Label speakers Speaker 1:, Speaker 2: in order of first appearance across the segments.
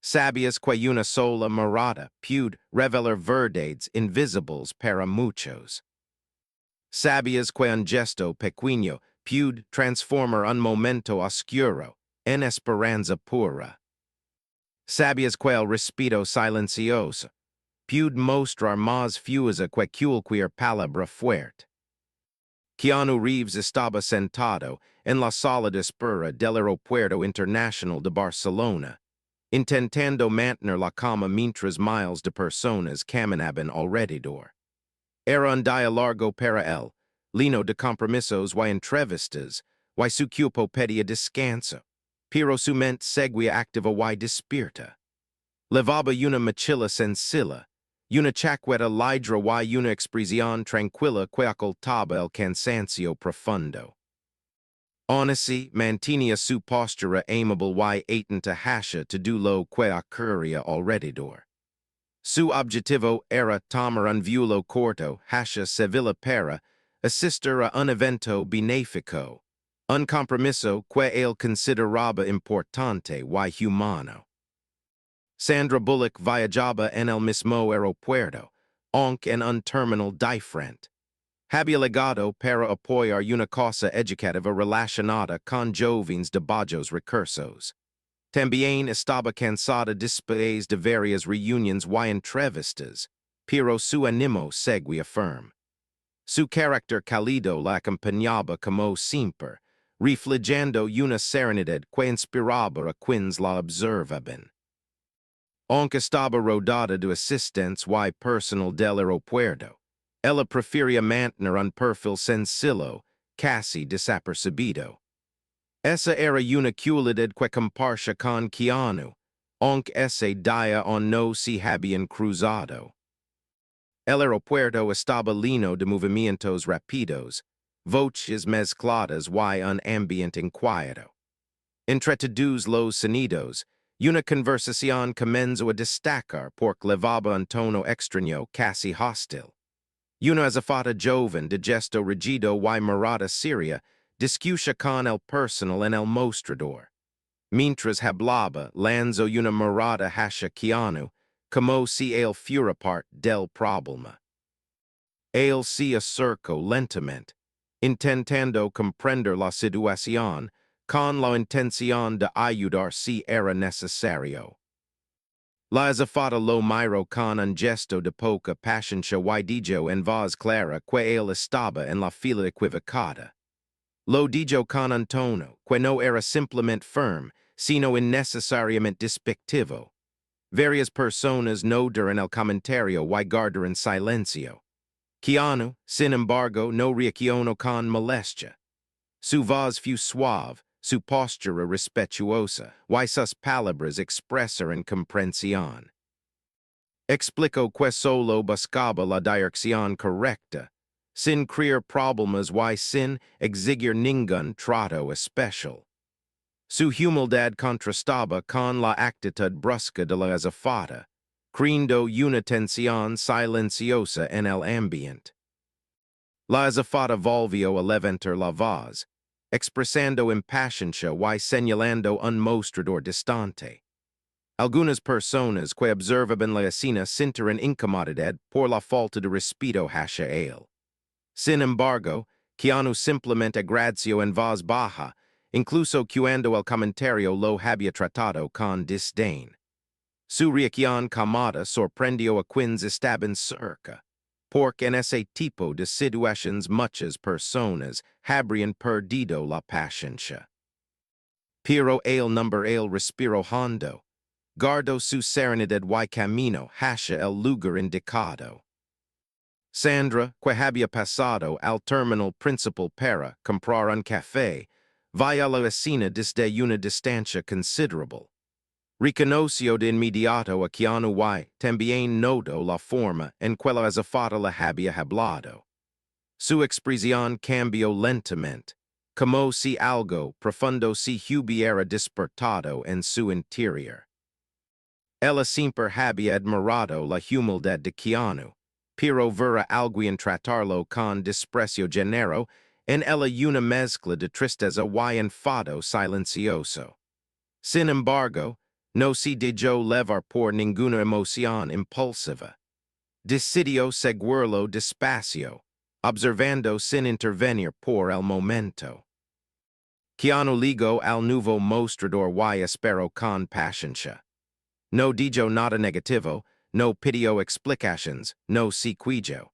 Speaker 1: Sabias que una sola mirada puede revelar verdades invisibles para muchos. Sabias que un gesto pequeño puede transformar un momento oscuro en esperanza pura. Sabias que el respeto silencioso puede mostrar más fuerza que cualquier palabra fuerte. Keanu Reeves estaba sentado en la sala de espera del Aeropuerto Internacional de Barcelona, intentando mantener la calma mientras miles de personas caminaban alrededor. Era un día largo para él, lleno de compromisos y entrevistas, y su cuerpo pedía descanso, pero su mente seguía activa y despierta. Levaba una mochila sencilla, una chaqueta ligra y una expresión tranquila que ocultaba el cansancio profundo. Aun así, mantenía su postura amable y atenta hacia todo lo que ocurría alrededor. Su objetivo era tomar un vuelo corto hacia Sevilla para asistir a un evento benéfico, un compromiso que él consideraba importante y humano. Sandra Bullock viajaba en el mismo aeropuerto, aunque en un terminal diferente. Había legado para apoyar una causa educativa relacionada con jóvenes de bajos recursos. También estaba cansada después de varias reuniones y entrevistas, pero su ánimo seguía firme. Su carácter cálido la acompañaba como siempre, reflejando una serenidad que inspiraba a quienes la observaban. Aunque estaba rodada de asistentes y personal del aeropuerto, ella prefería mantener un perfil sencillo, casi desapercibido. Esa era una cualidad que compartía con Keanu, aunque ese día aún no se habían cruzado. El aeropuerto estaba lleno de movimientos rápidos, voces mezcladas y un ambiente inquieto. Entre todos los sonidos, una conversación comenzó a destacar porque levaba un tono extraño casi hostil. Una azafata joven de gesto rígido y mirada seria discutia con el personal en el mostrador. Mientras hablaba, lanzó una mirada hacia Keanu, como si él fuera parte del problema. Él se acercó lentamente, intentando comprender la situación, con la intención de ayudar si era necesario. La azafata lo miró con un gesto de poca paciencia y dijo en voz clara que él estaba en la fila equivocada. Lo dijo con un tono que no era simplemente firme, sino innecesariamente despectivo. Varias personas notaron el comentario y guardaron silencio. Keanu, sin embargo, no reaccionó con molestia. Su voz fue suave, su postura respetuosa, y sus palabras expresaron comprensión. Explicó que solo buscaba la dirección correcta, sin crear problemas y sin exigir ningún trato especial. Su humildad contrastaba con la actitud brusca de la azafata, creando una tensión silenciosa en el ambiente. La azafata volvió a levantar la voz, expresando impaciencia y señalando un mostrador distante. Algunas personas que observaban la escena sintieron incomodidad por la falta de respeto hacia él. Sin embargo, Keanu simplemente agradeció en voz baja, incluso cuando el comentario lo había tratado con desdén. Su reacción calmada sorprendió a quienes estaban cerca, porque en ese tipo de situaciones muchas personas habrían perdido la paciencia. Pero el respiró hondo, guardó su serenidad y camino hacia el lugar indicado. Sandra, que había pasado al terminal principal para comprar un café, vaya a la escena desde una distancia considerable. Reconoció de inmediato a Keanu y también notó la forma en que la azafata le había hablado. Su expresión cambió lentamente, como si algo profundo se hubiera despertado en su interior. Ella siempre había admirado la humildad de Keanu, pero vera alguien tratarlo con desprecio genero en ella una mezcla de tristeza y enfado silencioso. Sin embargo, No si dejo levar por ninguna emoción impulsiva. Decidio seguirlo despacio, observando sin intervenir por el momento. Keanu ligo al nuevo mostrador y espero con paciencia. No digo nada negativo, no pidió explications, no sequillo.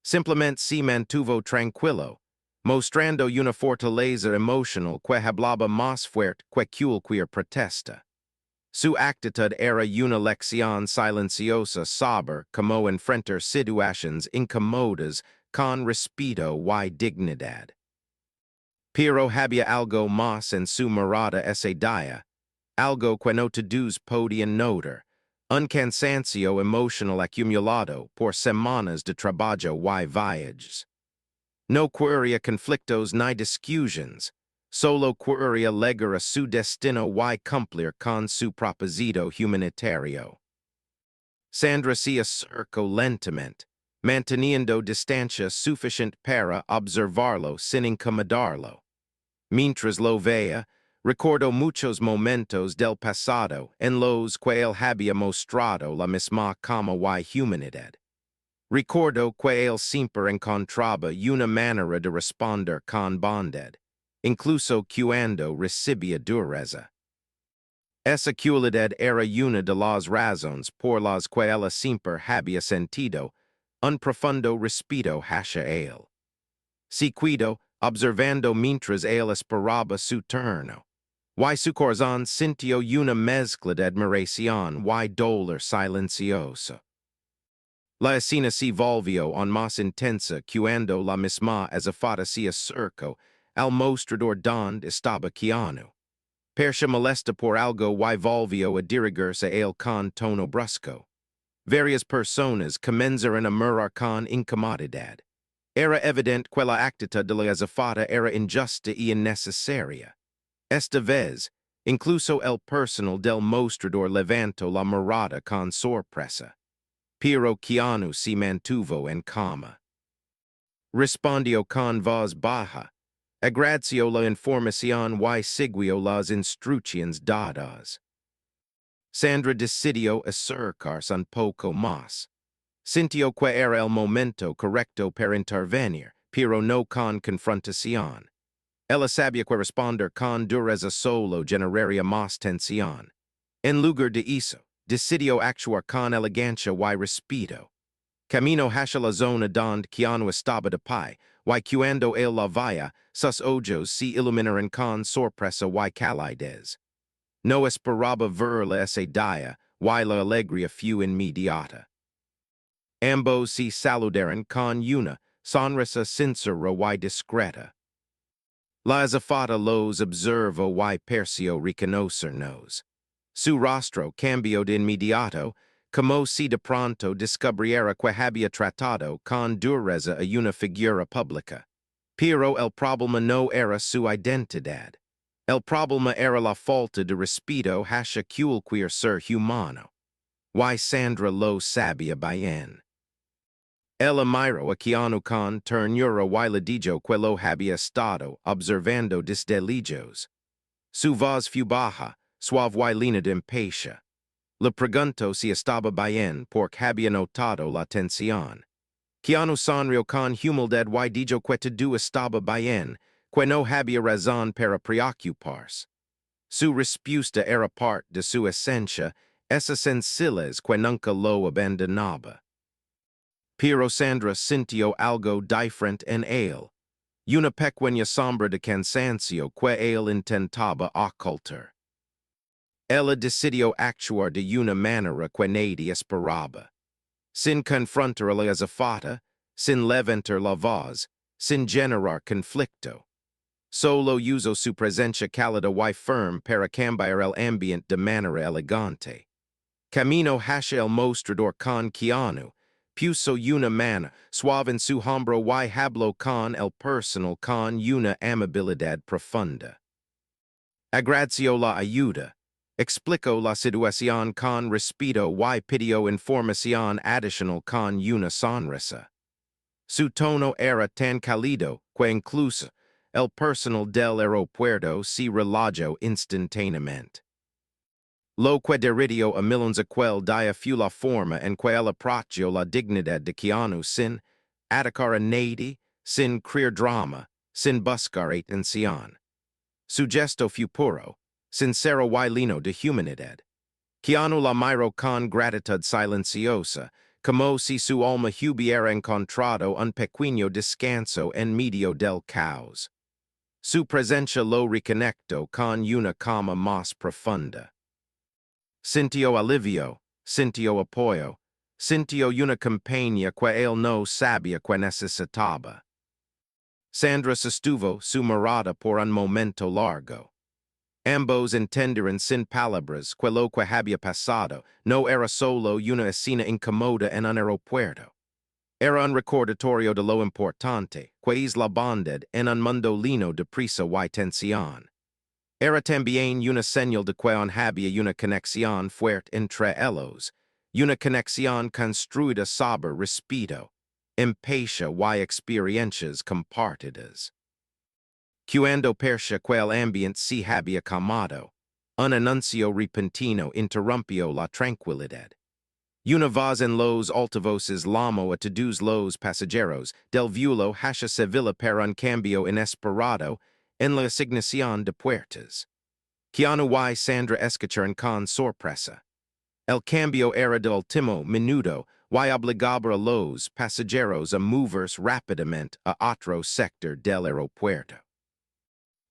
Speaker 1: Simplemente se mantuvo tranquilo, mostrando una fortaleza emocional que hablaba más fuerte que cualquier protesta. Su actitud era una lección silenciosa sobre cómo enfrentar situaciones incómodas con respeto y dignidad. Pero había algo más en su mirada ese día, algo que no todos podían notar, un cansancio emocional acumulado por semanas de trabajo y viajes. No quería conflictos ni discusiones, solo quería llegar a su destino y cumplir con su propósito humanitario. Sandra se acercó lentamente, manteniendo distancia suficiente para observarlo sin incomodarlo. Mientras lo veía, recordó muchos momentos del pasado en los que él había mostrado la misma calma y humanidad. Recordó que él siempre encontraba una manera de responder con bondad, incluso cuando recibía dureza. Esa cualidad era una de las razones por las que él siempre había sentido un profundo respeto hacia él. Seguido, observando mientras él esperaba su turno, y su corazón sintió una mezcla de admiración y dolor silencioso. La escena se volvió aún más intensa cuando la misma azafata se acercó al mostrador donde estaba Keanu. Percha molesta por algo y volvió a dirigirse a él con tono brusco. Varias personas comenzaron a murmurar con incomodidad. Era evidente que la actitud de la azafata era injusta y innecesaria. Esta vez, incluso el personal del mostrador levantó la mirada con sorpresa. Pero Keanu se mantuvo en calma. Respondió con voz baja, agradeció la información y siguió las instrucciones dadas. Sandra decidió acercarse un poco más. Sintió que era el momento correcto para intervenir, pero no con confrontación. Ella sabía que responder con dureza solo generaría más tensión. En lugar de eso, decidió actuar con elegancia y respeto. Camino hacia la zona donde Keanu estaba de pie, y cuando él la veía, sus ojos se iluminaron con sorpresa y calidez. No esperaba verla ese día, y la alegría fue inmediata. Ambos se saludaron con una sonrisa sincera y discreta. La azafata los observó y pareció reconocernos. Su rostro cambió de inmediato, como si de pronto descubriera que había tratado con dureza a una figura pública. Pero el problema no era su identidad. El problema era la falta de respeto hacia cualquier ser humano. Y Sandra lo sabía bien. Ella miró a Keanu con ternura y le dijo que lo había estado observando desde lejos. Su voz fue baja, suave y llena de impaciencia. Le preguntó si estaba bien porque había notado la tensión. Keanu sonrió con humildad y dijo que todo estaba bien, que no había razón para preocuparse. Su respuesta era parte de su esencia, esas sencillas que nunca lo abandonaba. Pero Sandra sintió algo diferente en él, una pequeña sombra de cansancio que él intentaba ocultar. Ella decidió actuar de una manera que nadie esperaba. Sin confrontar a la azafata, sin levantar la voz, sin generar conflicto. Solo usó su presencia cálida y firme para cambiar el ambiente de manera elegante. Camino hacia el mostrador con Keanu, puso una mano suave en su hombro y habló con el personal con una amabilidad profunda. Agradeció la ayuda, explicó la situación con respeto y pidió información adicional con una sonrisa. Su tono era tan cálido que incluso el personal del aeropuerto se relajó instantáneamente. Lo que deridio a milons aquel dia fu la forma en que el approachio la dignidad de Keanu sin atacar a nadi, sin crear drama, sin buscar atención. Su gesto fu puro, sincero y lino de humanidad. Keanu la miro con gratitud silenciosa, como si su alma hubiera encontrado un pequeño descanso en medio del caos. Su presencia lo reconectó con una calma más profunda. Sintió alivio, sintió apoyo, sintió una compañía que él no sabía que necesitaba. Sandra sostuvo su mirada por un momento largo. Ambos entendieron sin palabras que lo que había pasado no era solo una escena incómoda en un aeropuerto. Era un recordatorio de lo importante que es la bondad en un mundo lleno de prisa y tensión. Era también una señal de que había una conexión fuerte entre ellos, una conexión construida sobre respeto, empatía y experiencias compartidas. Cuando percibe que el ambiente se había calmado, un anuncio repentino interrumpió la tranquilidad. Una voz en los altavoces llamó a todos los pasajeros del vuelo hacia Sevilla para un cambio inesperado en la asignación de puertas. Keanu y Sandra escucharon con sorpresa. El cambio era de último minuto y obligaba a los pasajeros a moverse rápidamente a otro sector del aeropuerto.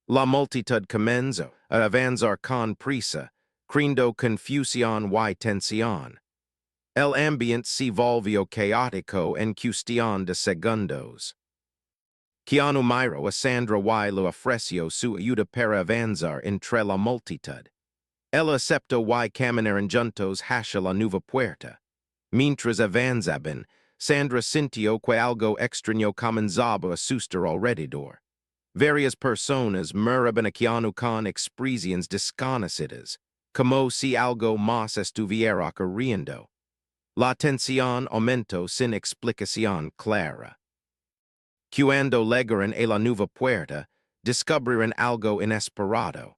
Speaker 1: La multitud comenzó a avanzar con prisa, creando confusión y tensión. El ambiente se volvió caótico en cuestión de segundos. Keanu miró a Sandra y le ofreció su ayuda para avanzar entre la multitud. Él aceptó y caminaron juntos hacia la nueva puerta. Mientras avanzaban, Sandra sintió que algo extraño comenzaba a asustar alrededor. Varias personas miraban a Keanu con expresiones desconocidas, como si algo más estuviera ocurriendo. La tensión aumentó sin explicación clara. Cuando llegaron a la nueva puerta, descubrieron algo inesperado.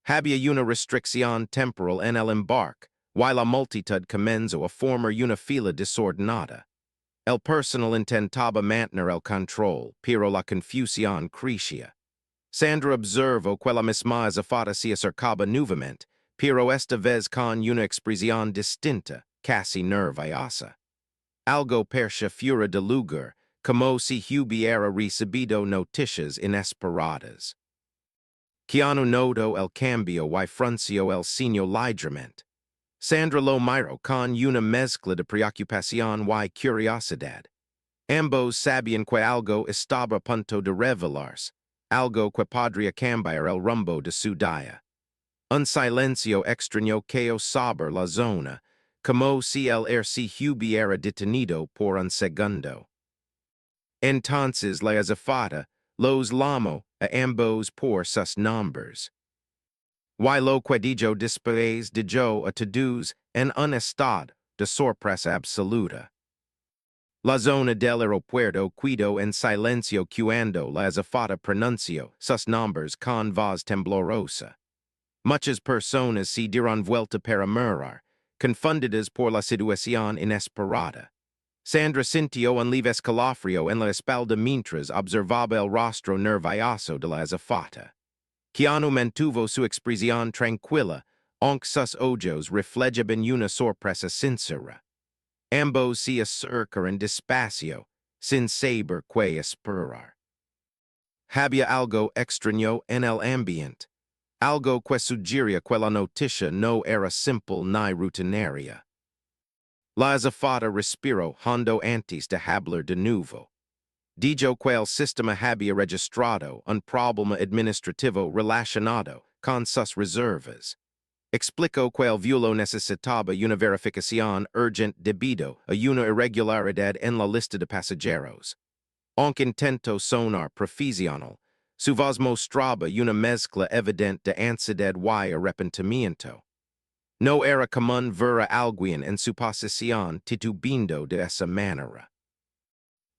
Speaker 1: Había una restricción temporal en el embarque, y la multitud comenzó a formar una fila desordenada. El personal intentaba mantener el control, pero la confusión crecía. Sandra observó que la misma azafata se acercaba nuevamente, pero esta vez con una expresión distinta, casi nerviosa. Algo parecía fuera de lugar, como si hubiera recibido noticias inesperadas. Keanu notó el cambio y frunció el ceño ligeramente. Sandra lo miró con una mezcla de preocupación y curiosidad. Ambos sabían que algo estaba a punto de revelarse, algo que podría cambiar el rumbo de su día. Un silencio extraño cayó sobre la zona, como si el aire se hubiera detenido por un segundo. Entonces la azafata los llamó a ambos por sus nombres. Y lo que dijo después dijo a todos en un estado de sorpresa absoluta. La zona del aeropuerto quedó en silencio cuando la azafata pronunció sus nombres con voz temblorosa. Muchas personas se dieron vuelta para mirar, confundidas por la situación inesperada. Sandra sintió un leve escalofrío en la espalda mientras observaba el rostro nervioso de la azafata. Keanu mantuvo su expresión tranquila, aunque sus ojos reflejaban una sorpresa sincera. Ambos se acercaron despacio, sin saber qué esperar. Había algo extraño en el ambiente, algo que sugería que la noticia no era simple ni rutinaria. La azafata respiró hondo antes de hablar de nuevo. Dijo que el sistema había registrado un problema administrativo relacionado con sus reservas. Explicó que el vuelo necesitaba una verificación urgente debido a una irregularidad en la lista de pasajeros. Aunque intentó sonar profesional, su voz mostraba una mezcla evidente de ansiedad y arrepentimiento. No era común ver a alguien en su posición titubeando de esa manera.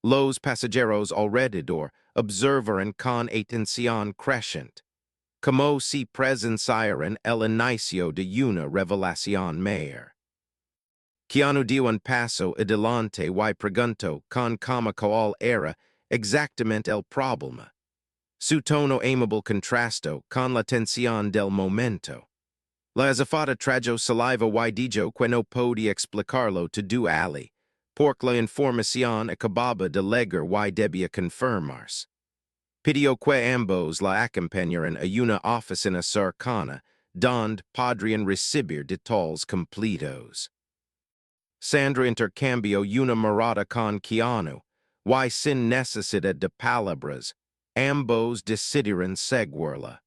Speaker 1: Los pasajeros alrededor observaron con atención creciente. como si presenciaran el inicio de una revelación mayor. Keanu dio un paso adelante y preguntó con calma cuál era exactamente el problema. Su tono amable contrastó con la tensión del momento. La azafata trajo saliva y dijo que no podía explicarlo todo ali, porque la información acababa de llegar y debía confirmarse. Pidió que ambos la acompañaran a una oficina cercana, donde podrían recibir detalles completos. Sandra intercambió una mirada con Keanu, y sin necesidad de palabras, ambos decidieron seguirla.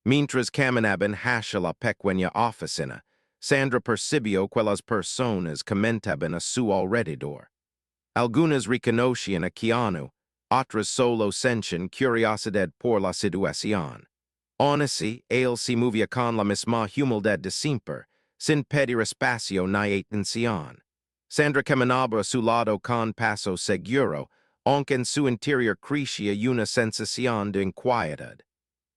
Speaker 1: Mientras caminaban hacia la pequeña oficina, Sandra percibió que las personas comentaban a su alrededor. Algunas reconocían a Keanu, otras solo sentían curiosidad por la situación. Aún así, él se movía con la misma humildad de siempre, sin pedir espacio ni atención. Sandra caminaba a su lado con paso seguro, aunque en su interior crecía una sensación de inquietud.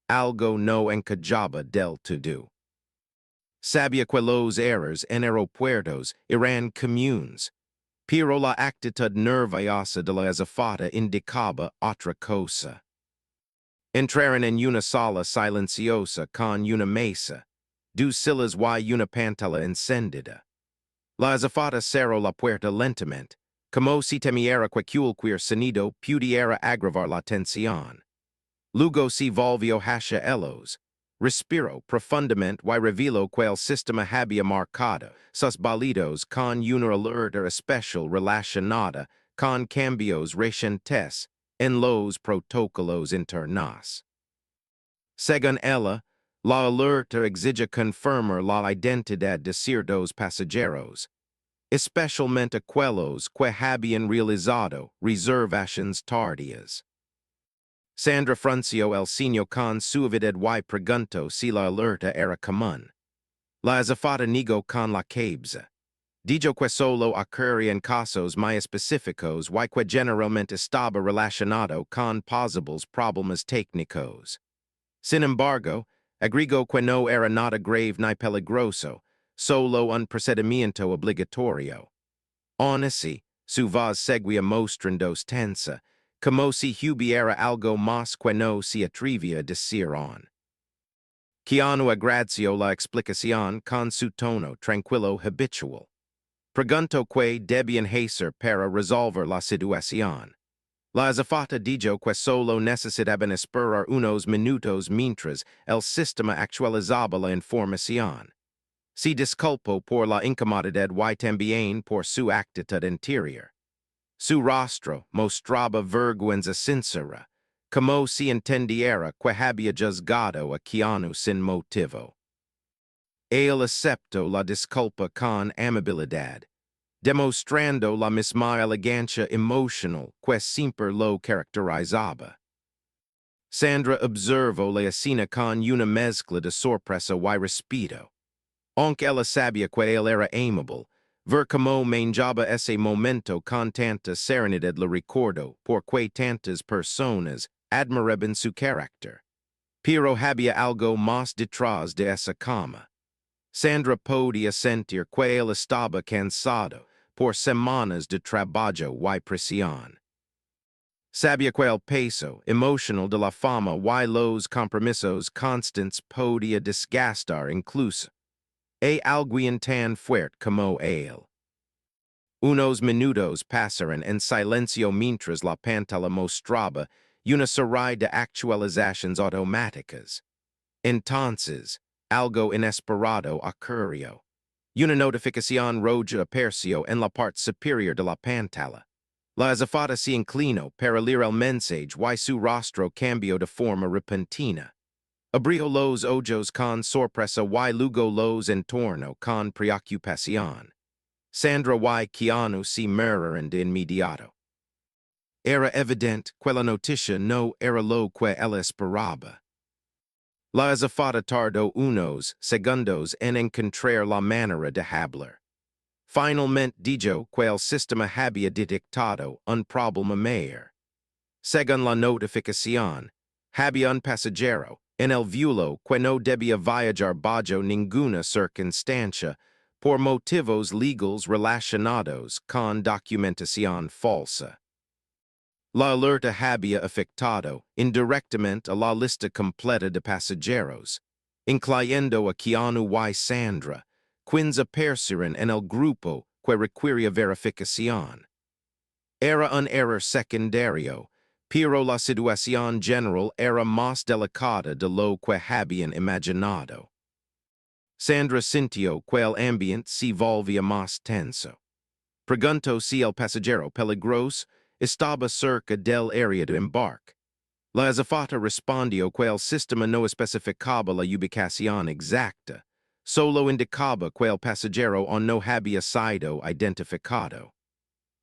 Speaker 1: Algo no encajaba del todo. Sabía que los errores en aeropuertos eran comunes, pero la actitud nerviosa de la azafata indicaba otra cosa. Entraron en una sala silenciosa con una mesa, dos sillas y una pantalla encendida. La azafata cerró la puerta lentamente, como si temiera que cualquier sonido pudiera agravar la tensión. Luego se volvió hacia ellos, respiró profundamente y reveló que el sistema había marcado sus balidos con una alerta especial relacionada con cambios recientes en los protocolos internos. Según ella, la alerta exige confirmar la identidad de ciertos pasajeros, especialmente aquellos que habían realizado reservaciones tardías. Sandra frunció el ceño con suavidad y preguntó si la alerta era común. La azafata negó con la cabeza. Dijo que solo ocurría en casos muy específicos y que generalmente estaba relacionado con posibles problemas técnicos. Sin embargo, agregó que no era nada grave ni peligroso, solo un procedimiento obligatorio. Aún así, su voz seguía mostrando tensa, como si hubiera algo más que no se atrevía a decir aún. Keanu agradeció la explicación con su tono tranquilo habitual. Preguntó que debían hacer para resolver la situación. La azafata dijo que solo necesitaban esperar unos minutos mientras el sistema actualizaba la información. Se disculpó por la incomodidad y también por su actitud interior. Su rostro mostraba vergüenza sincera, como si entendiera que había juzgado a Keanu sin motivo. Él aceptó la disculpa con amabilidad, demostrando la misma elegancia emocional que siempre lo caracterizaba. Sandra observó la escena con una mezcla de sorpresa y respeto. Aunque ella sabía que él era amable, ver cómo manejaba ese momento con tanta serenidad lo recordó porque tantas personas admiraban su carácter. Pero había algo más detrás de esa calma. Sandra podía sentir que él estaba cansado por semanas de trabajo y presión. Sabía que el peso emocional de la fama y los compromisos constantes podía desgastar incluso alguien tan fuerte como él. Unos minutos pasaron en silencio mientras la pantalla mostraba una serie de actualizaciones automáticas. Entonces, algo inesperado ocurrió. Una notificación roja apareció en la parte superior de la pantalla. La azafata se inclinó para leer el mensaje y su rostro cambió de forma repentina. Abrió los ojos con sorpresa y luego los entornó con preocupación. Sandra y Keanu se miraron de inmediato. Era evidente que la noticia no era lo que él esperaba. La azafata tardó unos segundos en encontrar la manera de hablar. Finalmente dijo que el sistema había detectado un problema mayor. Según la notificación, había un pasajero en el vuelo que no debía viajar bajo ninguna circunstancia por motivos legales relacionados con documentación falsa. La alerta había afectado indirectamente a la lista completa de pasajeros, incluyendo a Keanu y Sandra, quienes aparecieron en el grupo que requería verificación. Era un error secundario, pero la situación general era más delicada de lo que habían imaginado. Sandra sintió que el ambiente se volvía más tenso. Preguntó si el pasajero peligroso estaba cerca del área de embarque. La azafata respondió que el sistema no especificaba la ubicación exacta, solo indicaba que el pasajero aún no había sido identificado.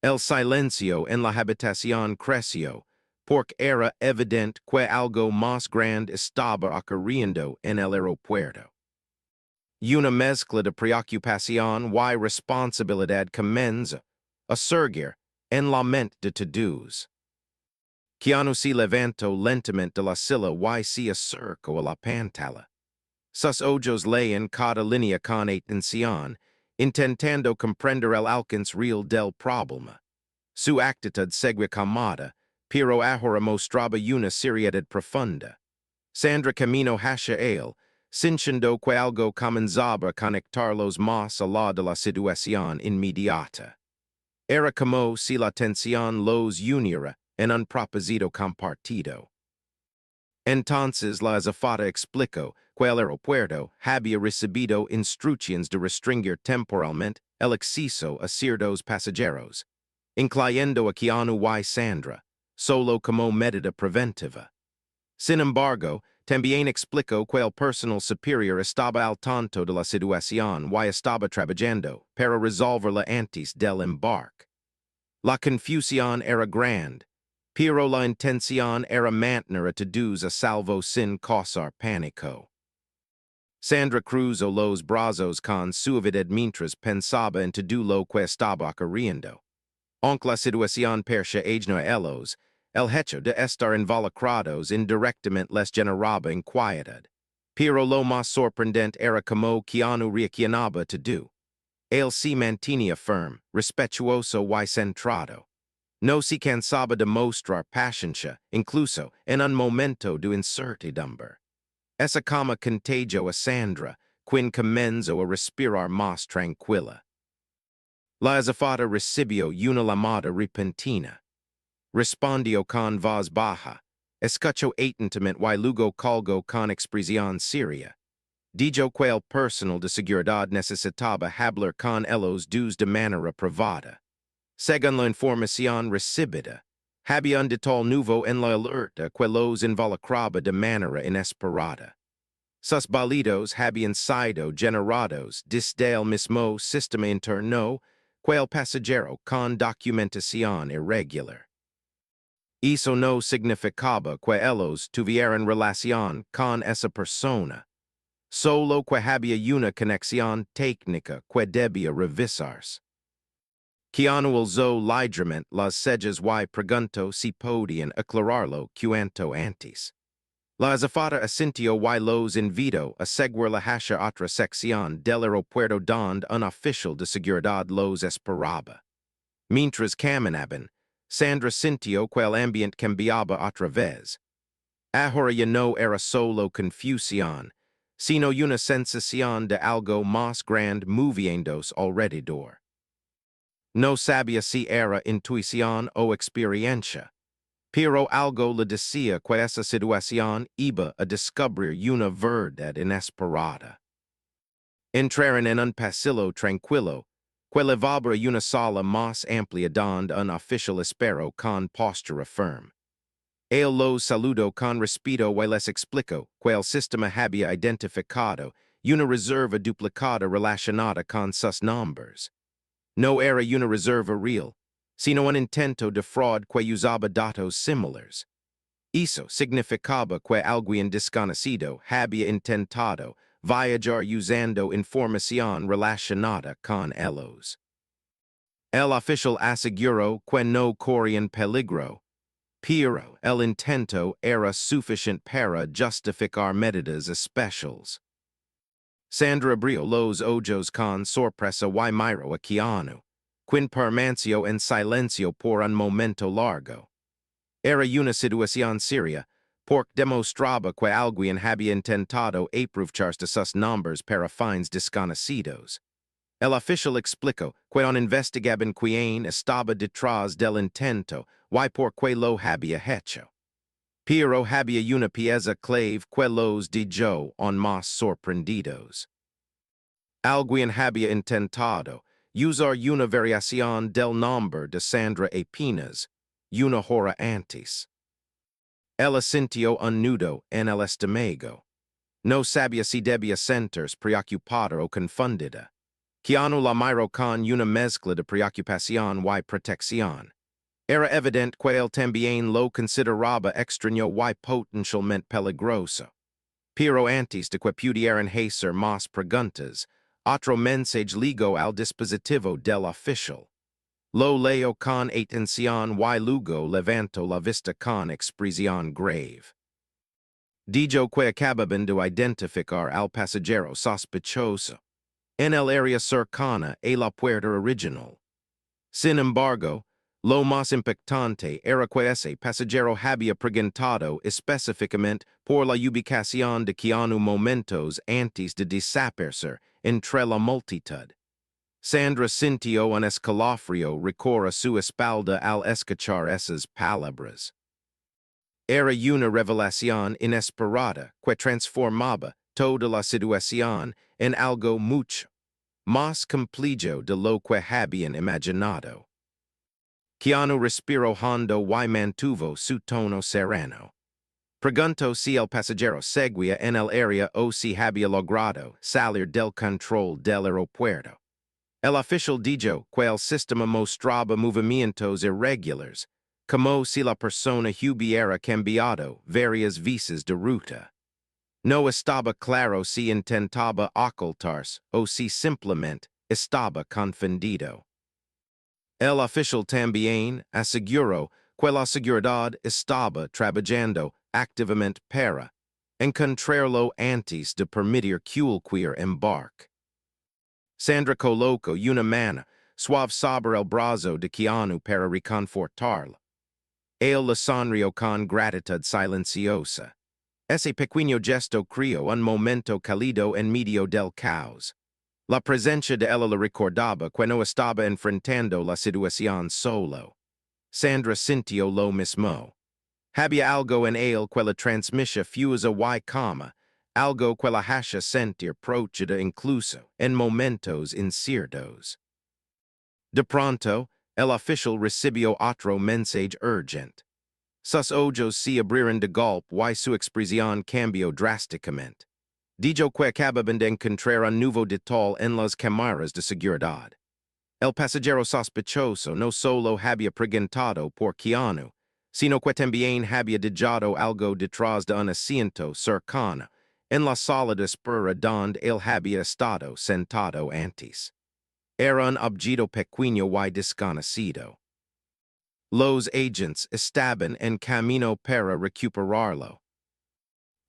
Speaker 1: El silencio en la habitación creció, porque era evidente que algo más grande estaba ocurriendo en el aeropuerto. Una mezcla de preocupación y responsabilidad comienza a surgir en la mente de todos. Keanu se levantó lentamente de la silla y se acercó a la pantalla. Sus ojos leían cada línea con atención, intentando comprender el alcance real del problema. Su actitud seguía calmada, pero ahora mostraba una seriedad profunda. Sandra caminó hacia él, sintiendo que algo comenzaba a conectarlos más allá de la situación inmediata. Era como si la tensión los uniera en un propósito compartido. Entonces la azafata explicó que el aeropuerto había recibido instrucciones de restringir temporalmente el acceso a ciertos pasajeros, incluyendo a Keanu y Sandra, solo como medida preventiva. Sin embargo, también explicó que el personal superior estaba al tanto de la situación y estaba trabajando para resolverla antes del embarque. La confusión era grande, pero la intención era mantener a todos a salvo sin causar pánico. Sandra cruzó los brazos con suavidad mientras pensaba en todo lo que estaba ocurriendo. Aunque la situación parecía ajena a ellos, el hecho de estar involucrados indirectamente les generaba inquietud. Pero lo más sorprendente era como Keanu reaccionaba todo. Él se mantenía firme, respetuoso y centrado. No se cansaba de mostrar paciencia, incluso en un momento de incertidumbre. Esa calma contagió a Sandra, quien comenzó a respirar más tranquila. La azafata recibió una llamada repentina. Respondió con voz baja, escuchó atentamente y luego colgó con expresión seria. Dijo que el personal de seguridad necesitaba hablar con ellos dos de manera privada. Según la información recibida, había un detalle nuevo en la alerta que los involucraba de manera inesperada. Sus balidos habían sido generados desde el mismo sistema interno que el pasajero con documentación irregular. Eso no significaba que ellos tuvieran relación con esa persona, solo que había una conexión técnica que debía revisarse. Keanu alzó ligeramente las cejas y preguntó si podían aclararlo cuanto antes. La azafata asintió y los invitó a seguir la hacia otra sección del aeropuerto donde un oficial de seguridad los esperaba. Mientras caminaban, Sandra sintió que el ambiente cambiaba otra vez. Ahora ya no era solo confusión, sino una sensación de algo más grande moviéndose alrededor. No sabía si era intuición o experiencia, pero algo le decía que esa situación iba a descubrir una verdad inesperada. Entraron en un pasillo tranquilo, que levaba una sala más amplia donde un oficial esperó con postura firme. Él los saludó con respeto y les explicó que el sistema había identificado una reserva duplicada relacionada con sus nombres. No era una reserva real, sino un intento de fraud que usaba datos similares. Eso significaba que alguien desconocido había intentado viajar usando información relacionada con ellos. El oficial aseguró que no corrían peligro, Pero el intento era suficient para justificar medidas especiales. Sandra abrió los ojos con sorpresa y miró a Keanu, quien permaneció en silencio por un momento largo. Era una situación seria, porque demostraba que alguien había intentado aprovechar de sus nombres para fines desconocidos. El oficial explicó que un investigaban quien estaba detrás del intento y por qué lo había hecho. Pero había una pieza clave que los dejó aún más sorprendidos. Alguien había intentado usar una variación del nombre de Sandra apenas una hora antes. Ella sintió un nudo en el estómago. No sabía si debía sentirse preocupada o confundida. Keanu la miró con una mezcla de preocupación y protección. Era evidente que él también lo consideraba extraño y potencialmente peligroso. Pero antes de que pudieran hacer más preguntas, otro mensaje llegó al dispositivo del oficial. Lo leo con atención y luego levantó la vista con expresión grave. Dijo que acababan de identificar al pasajero sospechoso en el área cercana a la puerta original. Sin embargo, lo más impactante era que ese pasajero había preguntado específicamente por la ubicación de Keanu momentos antes de desaparecer entre la multitud. Sandra sintió un escalofrío recorrer su espalda al escuchar esas palabras. Era una revelación inesperada que transformaba toda la situación en algo mucho más complejo de lo que habían imaginado. Keanu respiró hondo y mantuvo su tono sereno. Preguntó si el pasajero seguía en el área o si había logrado salir del control del aeropuerto. El oficial dijo que el sistema mostraba movimientos irregulares, como si la persona hubiera cambiado varias veces de ruta. No estaba claro si intentaba ocultarse o si simplemente estaba confundido. El oficial también aseguró que la seguridad estaba trabajando activamente para encontrarlo antes de permitir cualquier embarque. Sandra colocó una mano suave sobre el brazo de Keanu para reconfortarlo. Él le sonrió con gratitud silenciosa. Ese pequeño gesto creó un momento cálido en medio del caos. La presencia de ella le recordaba que no estaba enfrentando la situación solo. Sandra sintió lo mismo. Había algo en él que la transmitía fuerza y calma, algo que la hacía sentir protegida incluso en momentos inciertos. De pronto, el oficial recibió otro mensaje urgente. Sus ojos se abrieron de golpe y su expresión cambió drásticamente. Dijo que acababan de encontrar un nuevo detalle en las cámaras de seguridad. El pasajero sospechoso no solo había preguntado por Keanu, sino que también había dejado algo detrás de un asiento cercano en la sala de espera donde él había estado sentado antes. Era un objeto pequeño y desconocido. Los agents estaban en camino para recuperarlo.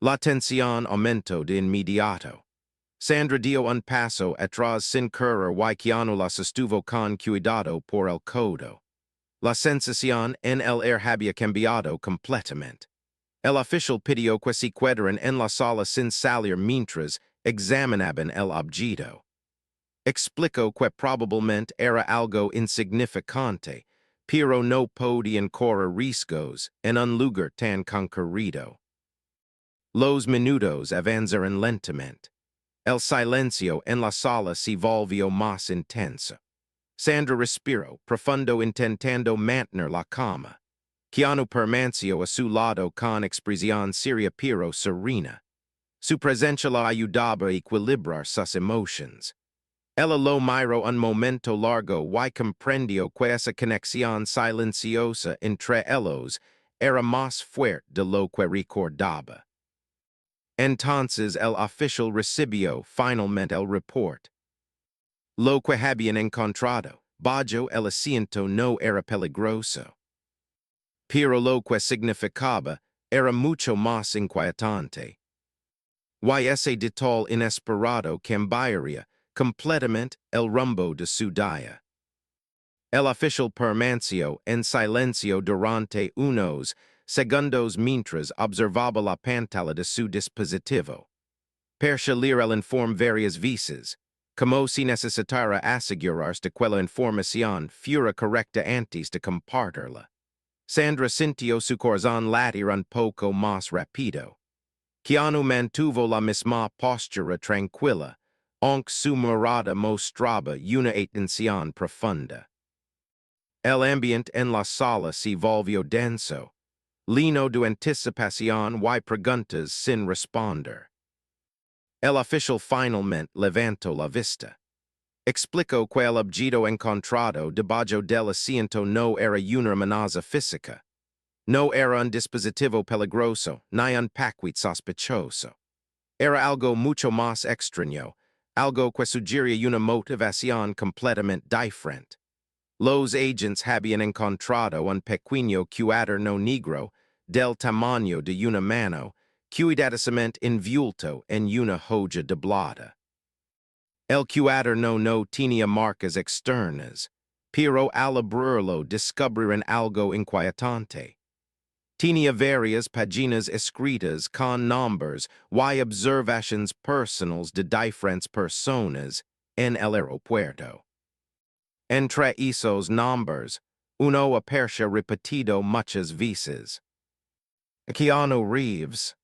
Speaker 1: La tensión aumentó de inmediato. Sandra dio un paso atrás sin correr y Keanu la sostuvo con cuidado por el codo. La sensación en el aire había cambiado completamente. El oficial pidió que se quedaran en la sala sin salir mientras examinaban el objeto. Explicó que probablemente era algo insignificante, pero no podían correr riesgos en un lugar tan concurrido. Los minutos avanzaron lentamente. El silencio en la sala se volvió más intenso. Sandra respiró profundo intentando mantener la calma. Keanu permaneció a su lado con expresión seria pero serena. Su presencia la ayudaba a equilibrar sus emociones. Ella lo miró un momento largo y comprendió que esa conexión silenciosa entre ellos era más fuerte de lo que recordaba. Entonces el oficial recibió finalmente el report. Lo que habían encontrado, bajo el asiento no era peligroso. pero lo que significaba era mucho más inquietante. Y ese de tal inesperado cambiaría completamente el rumbo de su día. El oficial permaneció en silencio durante unos segundos mientras observaba la pantalla de su dispositivo. Per leer el informe varias veces, como si necesitara asegurarse de que la información fuera correcta antes de compartirla. Sandra sintió su corazón latir un poco más rápido. Keanu mantuvo la misma postura tranquila, aunque su mirada mostraba una atención profunda. El ambiente en la sala se volvió denso, lleno de anticipación y preguntas sin responder. El oficial finalmente levantó la vista. Explicó que el objeto encontrado debajo del asiento no era una amenaza física. No era un dispositivo peligroso, ni un paquete sospechoso. Era algo mucho más extraño, algo que sugería una motivación completamente diferente. Los agents habían encontrado un pequeño cuaderno negro del tamaño de una mano, cuidadosamente envuelto en una hoja doblada. El cuaderno no tenía marcas externas, pero al abrirlo descubrieron algo inquietante. Tenía varias páginas escritas con nombres y observaciones personales de diferentes personas en el aeropuerto. Entre esos nombres, uno aparece repetido muchas veces. Keanu Reeves.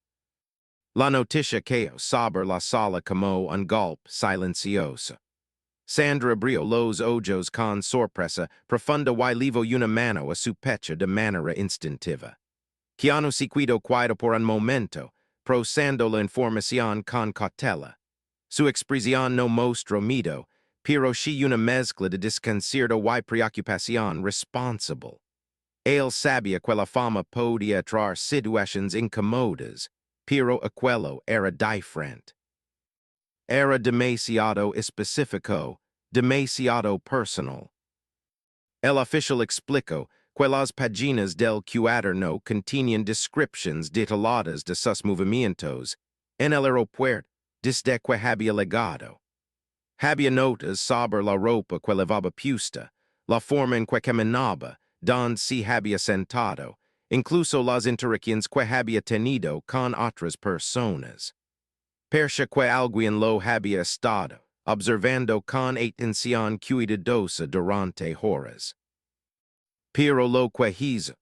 Speaker 1: La noticia cayó sobre la sala como un golpe silencioso. Sandra abrió los ojos con sorpresa profunda y levó una mano a su pecho de manera instintiva. Keanu se quedó quieto por un momento, procesando la información con cautela. Su expresión no mostró miedo, pero sí una mezcla de desconcierto y preocupación responsable. Él sabía que la fama podía traer situaciones incómodas, pero aquello era diferente. Era demasiado específico, demasiado personal. El oficial explicó que las páginas del cuaderno contenían descripciones detalladas de sus movimientos en el aeropuerto desde que había llegado. Había notas sobre la ropa que llevaba puesta, la forma en que caminaba, donde se había sentado, incluso las interacciones que había tenido con otras personas. Percha que alguien lo había estado observando con atención cuidadosa durante horas. Pero lo que hizo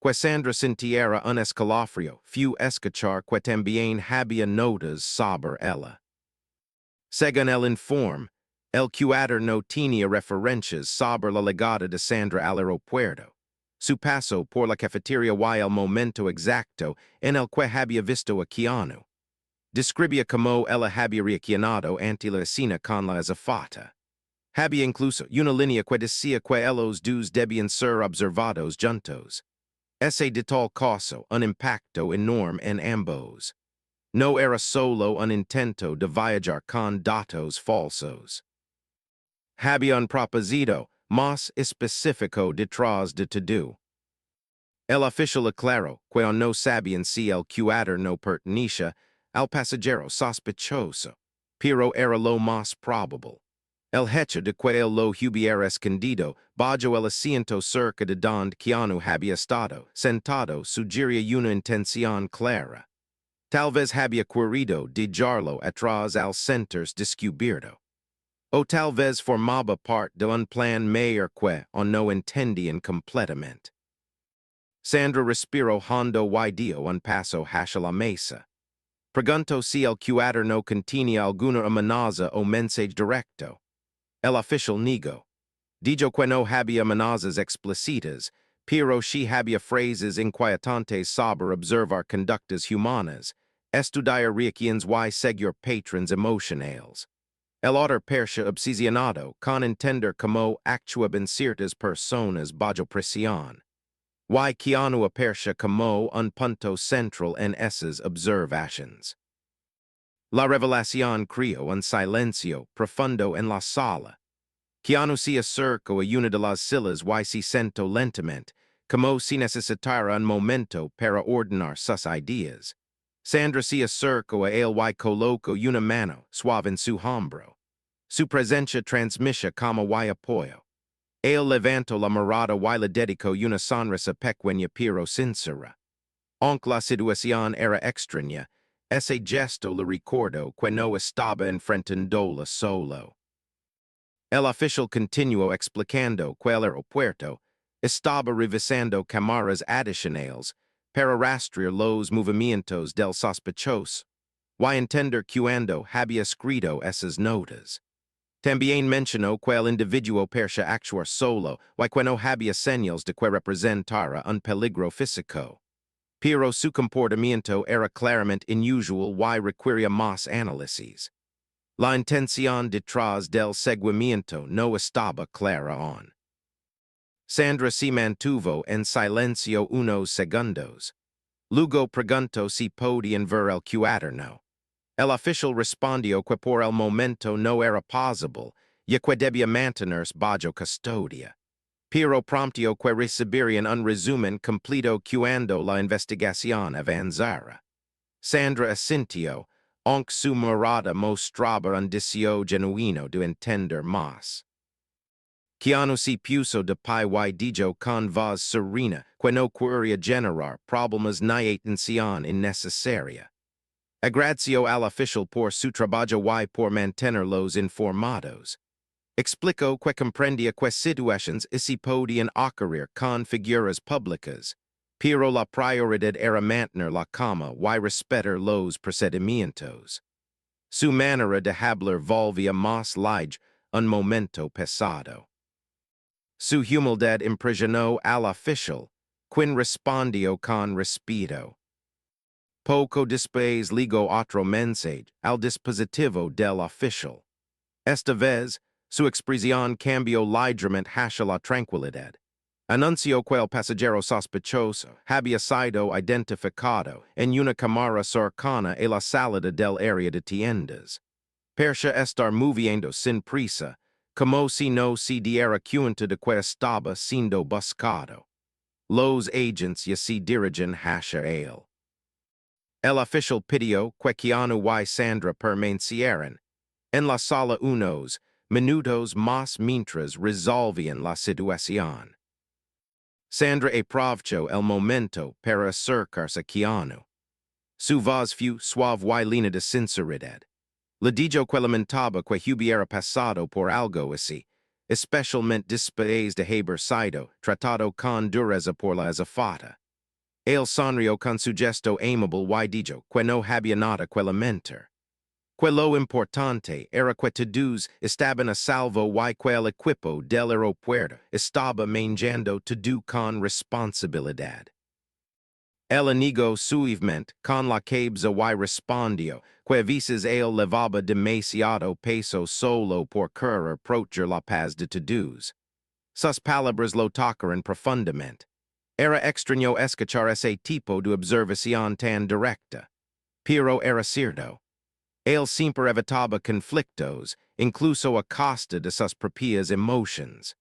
Speaker 1: que Sandra sintiera un escalofrío fue escuchar que también había notas sobre ella. Según el informe, el cuaderno tenía referencias sobre la llegada de Sandra al aeropuerto, su paso por la cafetería y el momento exacto en el que había visto a Keanu. Describía cómo ella había reaccionado ante la escena con la azafata. Había incluso una línea que decía que ellos dos debían ser observados juntos. Ese de tal caso un impacto enorme en ambos. No era solo un intento de viajar con datos falsos. Había un propósito más específico detrás de todo. El oficial aclaró que no sabían si el cuaderno pertenecía al pasajero sospechoso, pero era lo más probable. El hecho de que él lo hubiera escondido bajo el asiento cerca de donde Keanu había estado sentado sugería una intención clara. Tal vez había querido dejarlo atrás al sentirse descubierto. O tal vez formaba parte de un plan mayor que no entendían completamente. Sandra respiró hondo y dio un paso hacia la mesa. Preguntó si el cuaderno contenía alguna amenaza o mensaje directo. El oficial negó. Dijo que no había amenazas explícitas, pero sí había frases inquietantes sobre observar conductas humanas, estudiar reacciones y seguir patrones emocionales. El otro percha obsesionado con entender cómo actuaban ciertas personas bajo presión. Y Keanu aparece como un punto central en esas observaciones. La revelación creó un silencio profundo en la sala. Keanu se acercó a una de las sillas y se sentó lentamente, como si necesitara un momento para ordenar sus ideas. Sandra se acercó a él y colocó una mano suave en su hombro. Su presencia transmite como y apoyo. Él levantó la mirada y le dedicó una sonrisa pequeña pero sincera. Aunque la situación era extraña, ese gesto le recordó que no estaba enfrentándola solo. El oficial continuó explicando que el aeropuerto estaba revisando cámaras adicionales para rastrear los movimientos del sospechoso y entender cuándo había escrito esas notas. También mencionó que el individuo parecía actuar solo y que no había señales de que representara un peligro físico. Pero su comportamiento era claramente inusual y requería más análisis. La intención detrás del seguimiento no estaba clara aún. Sandra se mantuvo en silencio unos segundos. Luego preguntó si podían ver el cuaderno. El oficial respondió que por el momento no era posible, y que debía mantenerse bajo custodia. Pero prometió que recibirían un resumen completo cuando la investigación avanzara. Sandra asintió, aunque su mirada mostraba un deseo genuino de entender más. Keanu se puso de pie y dijo con voz serena que no quería generar problemas ni atención innecesaria. Agradeció al oficial por su trabajo y por mantenerlos informados. Explicó que comprendía que situaciones así podían ocurrir con figuras públicas, pero la prioridad era mantener la calma y respetar los procedimientos. Su manera de hablar volvía más light un momento pesado. Su humildad impresionó al oficial, quien respondió con respeto. Poco después ligó otro mensaje al dispositivo del oficial. Esta vez, su expresión cambió ligeramente hacia la tranquilidad. Anunció que el pasajero sospechoso había sido identificado en una cámara cercana a la salida del área de tiendas. Parecía estar moviendo sin prisa, como si no se diera cuenta de que estaba siendo buscado. Los agents ya se dirigen hacia él. El oficial pidió que Keanu y Sandra permanecieran en la sala unos minutos más mientras resolvían la situación. Sandra aprovechó el momento para acercarse a Keanu. Su voz fue suave y llena de sinceridad. Le dijo que lamentaba que hubiera pasado por algo así, especialmente después de haber sido tratado con dureza por la azafata. Él sonrió con su gesto amable y dijo que no había nada que lamentar. Que lo importante era que todos estaban a salvo y que el equipo del aeropuerto estaba manejando todo con responsabilidad. El amigo suavemente con la cabeza y respondió que a veces él levaba demasiado peso solo por querer proteger la paz de todos. Sus palabras lo tocaron profundamente. Era extraño escuchar ese tipo de observación tan directa. Pero era cierto. Él siempre evitaba conflictos, incluso a costa de sus propias emociones.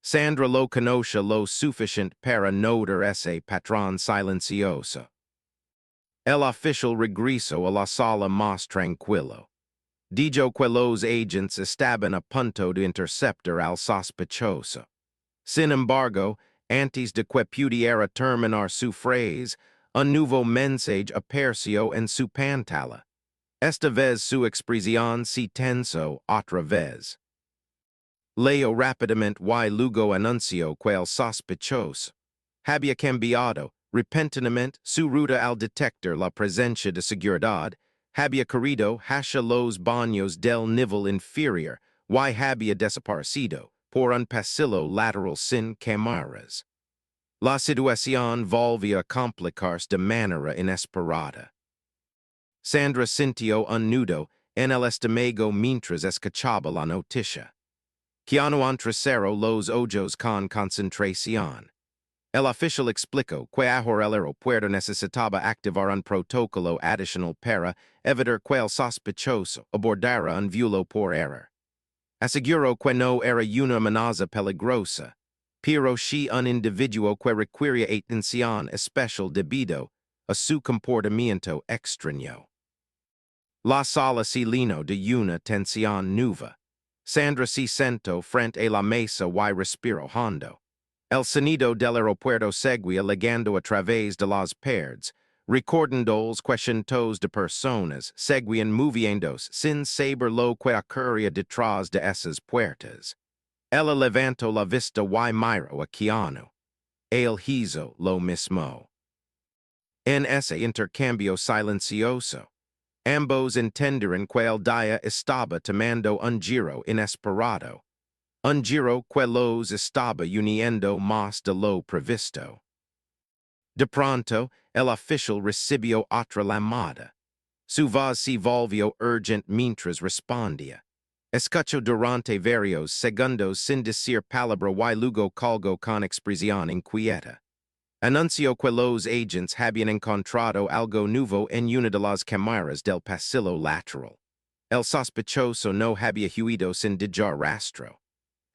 Speaker 1: Sandra lo conoce lo suficiente para notar ese patrón silencioso. El oficial regresó a la sala más tranquilo. Dijo que los agents estaban a punto de interceptar al sospechoso. Sin embargo, antes de que pudiera terminar su frase, un nuevo mensaje apareció en su pantalla. Esta vez su expresión se tensó otra vez. Leo rápidamente y luego anunció que el sospechoso había cambiado repentinamente su ruta al detectar la presencia de seguridad, había corrido hacia los baños del nivel inferior y había desaparecido por un pasillo lateral sin cámaras. La situación volvía a complicarse de manera inesperada. Sandra sintió un nudo en el estómago mientras escuchaba la noticia. Keanu entrecerró los ojos con concentración. El oficial explicó que ahora el aeropuerto necesitaba activar un protocolo adicional para evitar que el sospechoso abordara un vuelo por error. Aseguró que no era una amenaza peligrosa. pero si un individuo que requiere atención especial debido a su comportamiento extraño. La sala si lino de una tensión nueva. Sandra si sento frente a la mesa y respiro hondo. El sonido del aeropuerto seguía legando a través de las paredes, recordando los cientos de personas seguían moviéndose sin saber lo que ocurría detrás de esas puertas. Ella levantó la vista y miró a Keanu. Él hizo lo mismo. En ese intercambio silencioso, ambos entendieron que el día estaba tomando un giro inesperado. Un giro que los estaba uniendo más de lo previsto. De pronto, el oficial recibió otra llamada. Su voz se volvió urgent mientras respondía. Escuchó durante varios segundos sin decir palabra y luego colgó con expresión inquieta. Anunció que los agents habían encontrado algo nuevo en una de las cámaras del pasillo lateral. El sospechoso no había huido sin dejar rastro.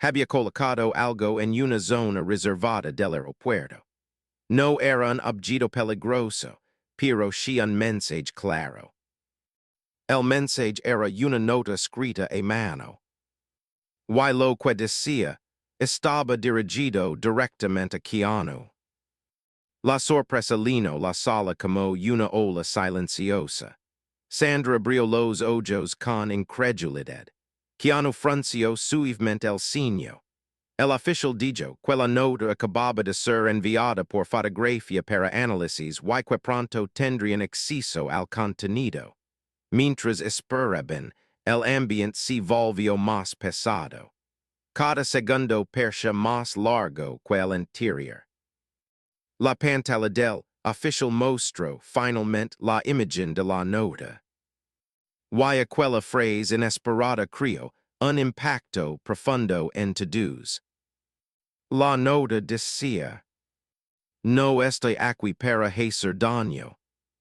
Speaker 1: Había colocado algo en una zona reservada del aeropuerto. No era un objeto peligroso, pero sí un mensaje claro. El mensaje era una nota escrita a mano. Y lo que decía estaba dirigido directamente a Keanu. La sorpresa llenó la sala como una ola silenciosa. Sandra abrió los ojos con incredulidad. Keanu frunció suavemente el ceño. El oficial dijo que la nota acababa de ser enviada por fotografía para análisis y que pronto tendrían acceso al contenido. Mientras esperaban, el ambiente se volvió más pesado. Cada segundo parecía más largo que el anterior. La pantalla del oficial mostró finalmente la imagen de la nota. Y aquella frase inesperada creó un impacto profundo en todos. La nota decía: no estoy aquí para hacer daño.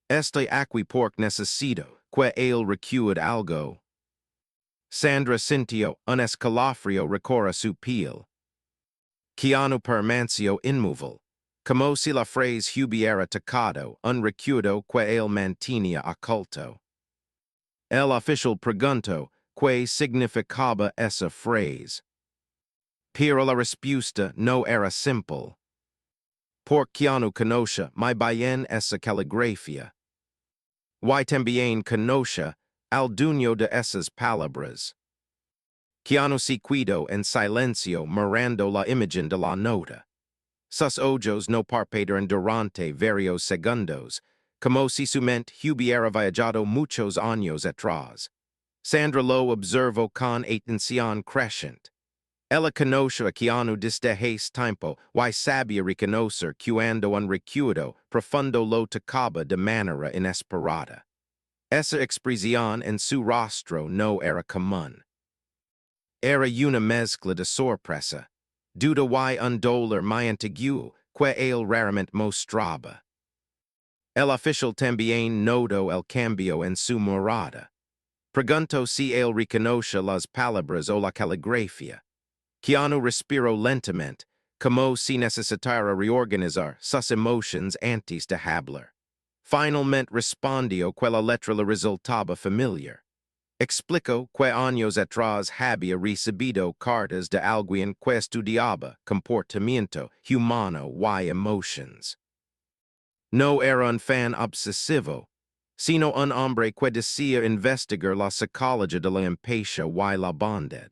Speaker 1: Estoy aquí porque necesito que él recuerde algo. Sandra sintió un escalofrío recorrer su piel. Keanu permaneció inmóvil, como si la frase hubiera tocado un recuerdo que él mantenía oculto. El oficial preguntó qué significaba esa frase. Pero la respuesta no era simple. Porque Keanu conoce muy bien esa caligrafía. Y también conoce al dueño de esas palabras. Keanu se quedó en silencio mirando la imagen de la nota. Sus ojos no parpadearon durante varios segundos, como si su mente hubiera viajado muchos años atrás. Sandra lo observó con atención creciente. Ella conoce a Keanu desde hace tiempo y sabía reconocer cuando un recuerdo profundo lo tocaba de manera inesperada. Esa expresión en su rostro no era común. Era una mezcla de sorpresa, duda y un dolor muy antiguo que él raramente mostraba. El oficial también notó el cambio en su mirada. Preguntó si él reconoce las palabras o la caligrafía. Keanu respiró lentamente, como si necesitara reorganizar sus emociones antes de hablar. Finalmente respondió que la letra le resultaba familiar. Explicó que años atrás había recibido cartas de alguien que estudiaba comportamiento humano y emociones. No era un fan obsesivo, sino un hombre que decía investigar la psicología de la empatía y la bondad.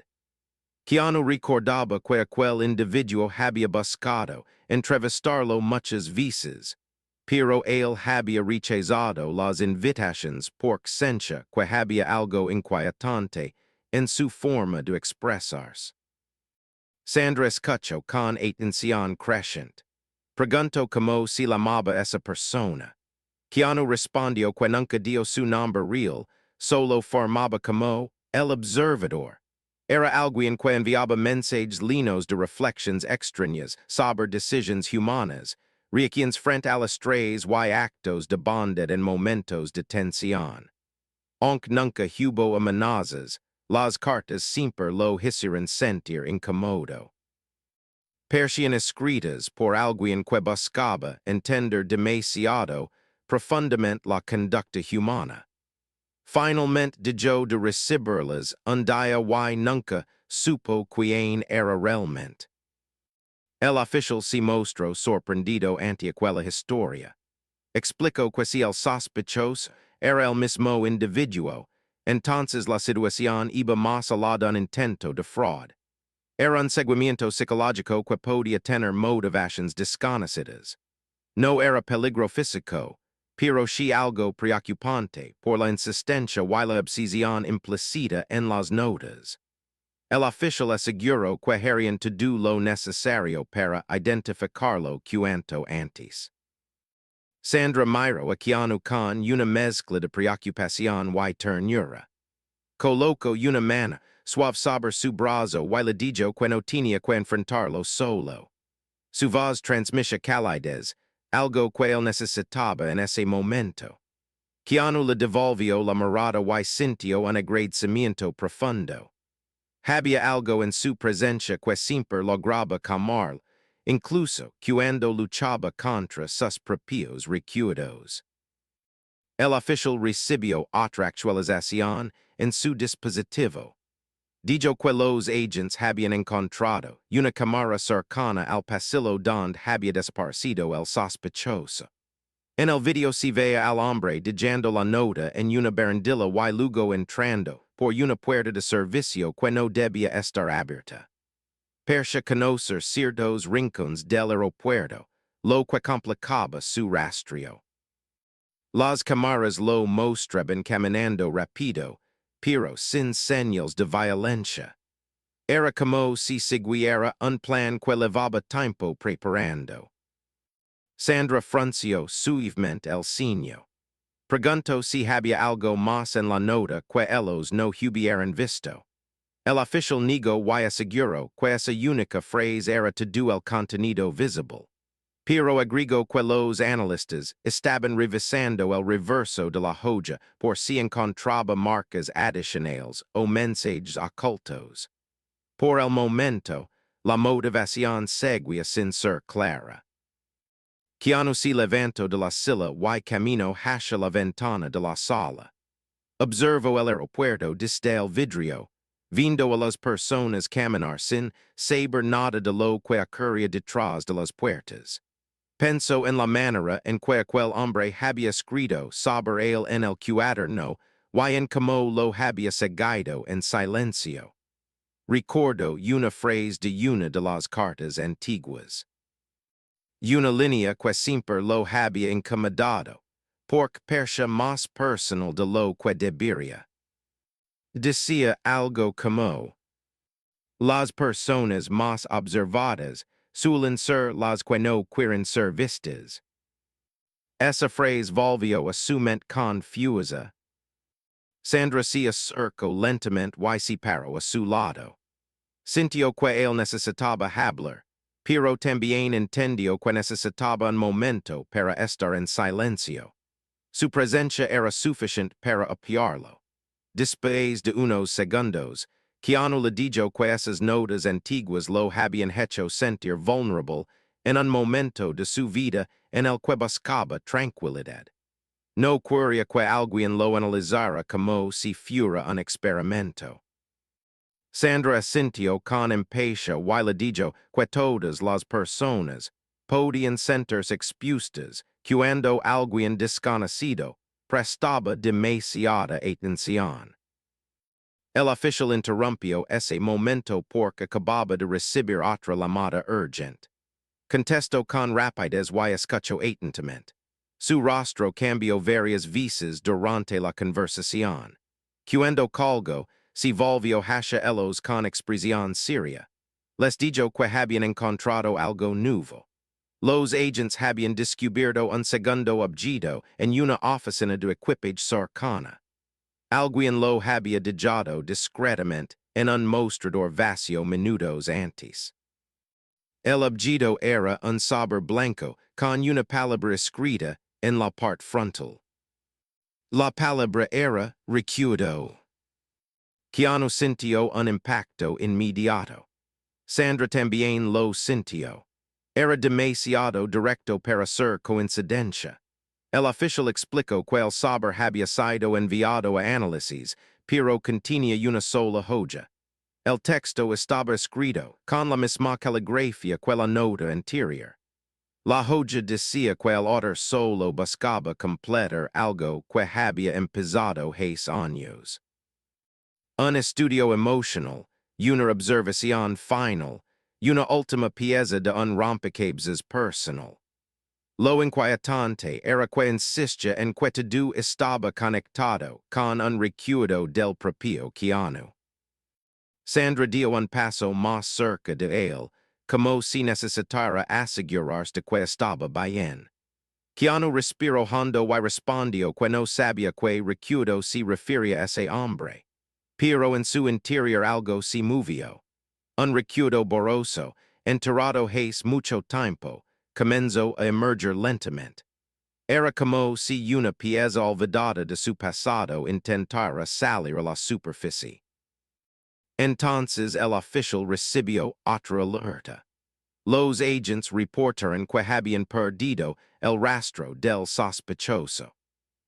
Speaker 1: Keanu recordaba que aquel individuo había buscado entrevistarlo muchas veces, pero él había rechazado las invitaciones por sentir que había algo inquietante en su forma de expresarse. Sandra escuchó con atención creciente. Preguntó cómo se llamaba esa persona. Keanu respondió que nunca dio su nombre real, solo formaba como el observador. Era alguien que enviaba mensajes llenos de reflexiones extrañas sobre decisiones humanas, reacciones frente a las estrés y actos de bondad en momentos de tensión. Aunque nunca hubo amenazas, las cartas siempre lo hicieron sentir incómodo. Persian escritas por alguien que buscaba entender demasiado profundamente la conducta humana. Finalmente dijo de recibirlas un día y nunca supo quién era realmente. El oficial se mostró sorprendido ante aquella historia. Explicó que si el sospechoso era el mismo individuo, entonces la situación iba más allá de un intento de fraude. Era un seguimiento psicológico que podía tener motivaciones desconocidas. No era peligro físico, pero sí algo preocupante por la insistencia y la obsesión implícita en las notas. El oficial aseguró que harían todo lo necesario para identificarlo cuanto antes. Sandra miró a Keanu con una mezcla de preocupación y ternura. Colocó una mano suave sobre su brazo y le dijo que no tenía que enfrentarlo solo. Su voz transmitía calidez, algo que él necesitaba en ese momento. Keanu le devolvió la mirada y sintió un agradecimiento profundo. Había algo en su presencia que siempre lograba calmarlo, incluso cuando luchaba contra sus propios recuerdos. El oficial recibió otra actualización en su dispositivo. Dijo que los agents habían encontrado una cámara cercana al pasillo donde había desaparecido el sospechoso. En el video se veía al hombre dejando la nota en una barandilla y luego entrando por una puerta de servicio que no debía estar abierta. Para conocer ciertos rincones del aeropuerto, lo que complicaba su rastreo. Las cámaras lo mostraban caminando rápido, pero sin señales de violencia. Era como si siguiera un plan que llevaba tiempo preparando. Sandra frunció suavemente el ceño. Preguntó si había algo más en la nota que ellos no hubieran visto. El oficial negó y aseguró que esa única frase era todo el contenido visible. Pero agregó que los analistas estaban revisando el reverso de la hoja por si encontraba marcas adicionales o mensajes ocultos. Por el momento, la motivación seguía sin ser clara. Keanu se levantó de la silla y caminó hacia la ventana de la sala. Observó el aeropuerto desde el vidrio, viendo a las personas caminar sin saber nada de lo que ocurría detrás de las puertas. Pensó en la manera en que aquel hombre había escrito sobre él en el cuaderno y en cómo lo había seguido en silencio. Recordó una frase de una de las cartas antiguas. Una línea que siempre lo había incomodado, porque parecía más personal de lo que debería. Decía algo como: las personas más observadas suelen ser las que no quieren ser vistas. Esa frase volvió a su mente confusa. Sandra se acercó lentamente y se paró a su lado. Sintió que él necesitaba hablar, pero también entendió que necesitaba un momento para estar en silencio. Su presencia era suficiente para apiarlo. Después de unos segundos, Keanu le dijo que esas notas antiguas lo habían hecho sentir vulnerable en un momento de su vida en el que buscaba tranquilidad. No quería que alguien lo analizara como si fuera un experimento. Sandra asintió con impaciencia y le dijo que todas las personas podían sentirse expuestas cuando alguien desconocido prestaba demasiada atención. El oficial interrumpió ese momento porque acababa de recibir otra llamada urgente. Contestó con rapidez y escuchó atentamente. Su rostro cambió varias veces durante la conversación. Cuando colgó, se volvió hacia ellos con expresión seria. Les dijo que habían encontrado algo nuevo. Los agents habían descubierto un segundo objeto en una oficina de equipaje cercana. Alguien lo había dejado discretamente en un mostrador vacío minutos antes. El objeto era un sobre blanco con una palabra escrita en la parte frontal. La palabra era recuerdo. Keanu sintió un impacto inmediato. Sandra también lo sintió. Era demasiado directo para ser coincidencia. El oficial explicó que el sobre había sido enviado a análisis, pero contenía una sola hoja. El texto estaba escrito con la misma caligrafía que la nota anterior. La hoja decía que el autor solo buscaba completar algo que había empezado hace años. Un estudio emocional, una observación final, una última pieza de un rompecabezas personal. Lo inquietante era que insistía en que todo estaba conectado con un recuerdo del propio Keanu. Sandra dio un paso más cerca de él, como si necesitara asegurarse de que estaba bien. Keanu respiró hondo y respondió que no sabía que recuerdo se refería a ese hombre. Pero en su interior algo se movió. Un recuerdo borroso, enterrado hace mucho tiempo, comenzó a emerger lentamente. Era como si una pieza olvidada de su pasado intentara salir a la superficie. Entonces el oficial recibió otra alerta. Los agents reportaron que habían perdido el rastro del sospechoso.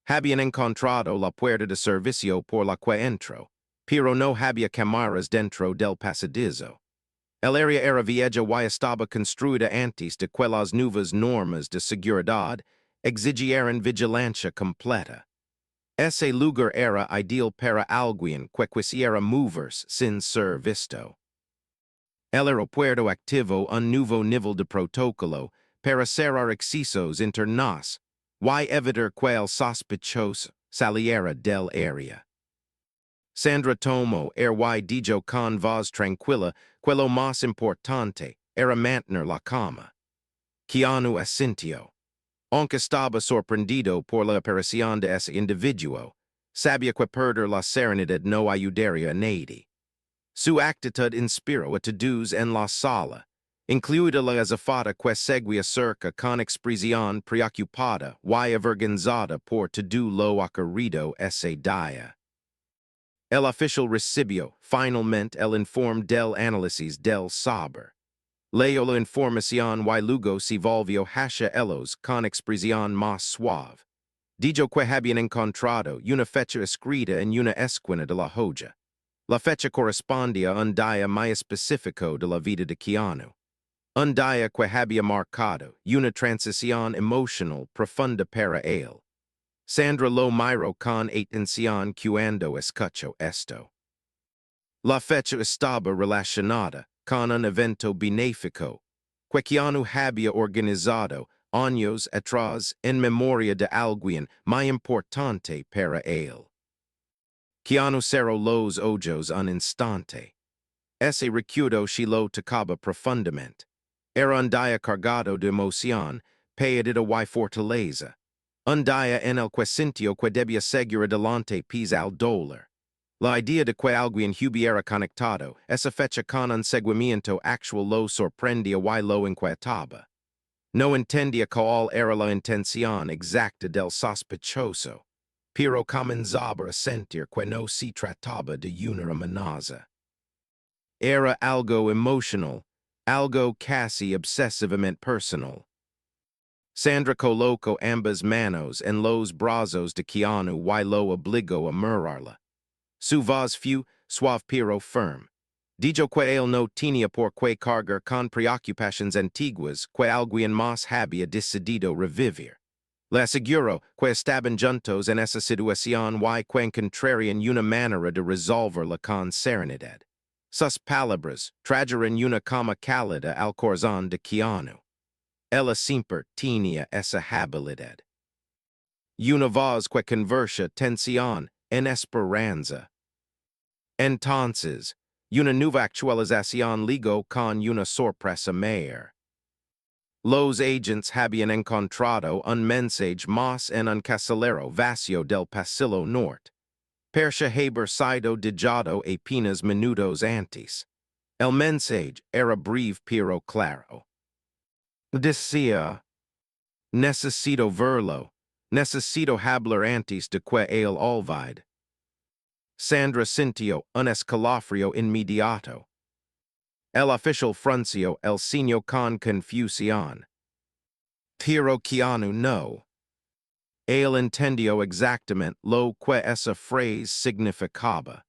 Speaker 1: Habían encontrado la puerta de servicio por la que entró, pero no había cámaras dentro del pasadizo. El área era vieja y estaba construida antes de que las nuevas normas de seguridad exigieran vigilancia completa. Ese lugar era ideal para alguien que quisiera moverse sin ser visto. El aeropuerto activó un nuevo nivel de protocolo para cerrar accesos internos y evitar que el sospechoso saliera del área. Sandra tomó dijo con voz tranquila que lo más importante era mantener la calma. Keanu asintió. Aunque estaba sorprendido por la aparición de ese individuo, sabía que perder la serenidad no ayudaría a nadie. Su actitud inspiró a todos en la sala, incluida la azafata que seguía cerca con expresión preocupada y avergonzada por todo lo ocurrido ese día. El oficial recibió finalmente el informe del análisis del sobre. Leyó la información y luego se volvió hacia ellos con expresión más suave. Dijo que habían encontrado una fecha escrita en una esquina de la hoja. La fecha correspondía a un día más específico de la vida de Keanu. Un día que había marcado una transición emocional profunda para él. Sandra lo miró con atención cuando escuchó esto. La fecha estaba relacionada con un evento benéfico que Keanu había organizado años atrás en memoria de alguien muy importante para él. Keanu cerró los ojos un instante. Ese recuerdo se lo tocaba profundamente. Era un día cargado de emoción, pérdida y fortaleza. Un día en el que sintió que debía seguir adelante pese al dolor. La idea de que alguien hubiera conectado esa fecha con un seguimiento actual lo sorprendía y lo inquietaba. No entendía cuál era la intención exacta del sospechoso, pero comenzaba a sentir que no se trataba de una amenaza. Era algo emocional, algo casi obsesivamente personal. Sandra colocó ambas manos en los brazos de Keanu y lo obligó a mirarla. Su voz fue suave pero firme. Dijo que él no tenía por qué cargar con preocupaciones antiguas que alguien más había decidido revivir. Le aseguró que estaban juntos en esa situación y que encontrarían una manera de resolverla con serenidad. Sus palabras trajeron una calma cálida al corazón de Keanu. Ella siempre tenía esa habilidad. Una voz que conversa tensión en esperanza. Entonces, una nueva actualización ligó con una sorpresa mayor. Los agents habían encontrado un mensaje más en un casillero vacío del pasillo norte. Persia haber sido dejado apenas minutos antes. El mensaje era breve pero claro. Decía, necesito verlo, necesito hablar antes de que él olvide. Sandra sintió un escalofrío inmediato. El oficial fruncio el signo con confusión. Tiro Keanu no. El entendió exactamente lo que esa frase significaba.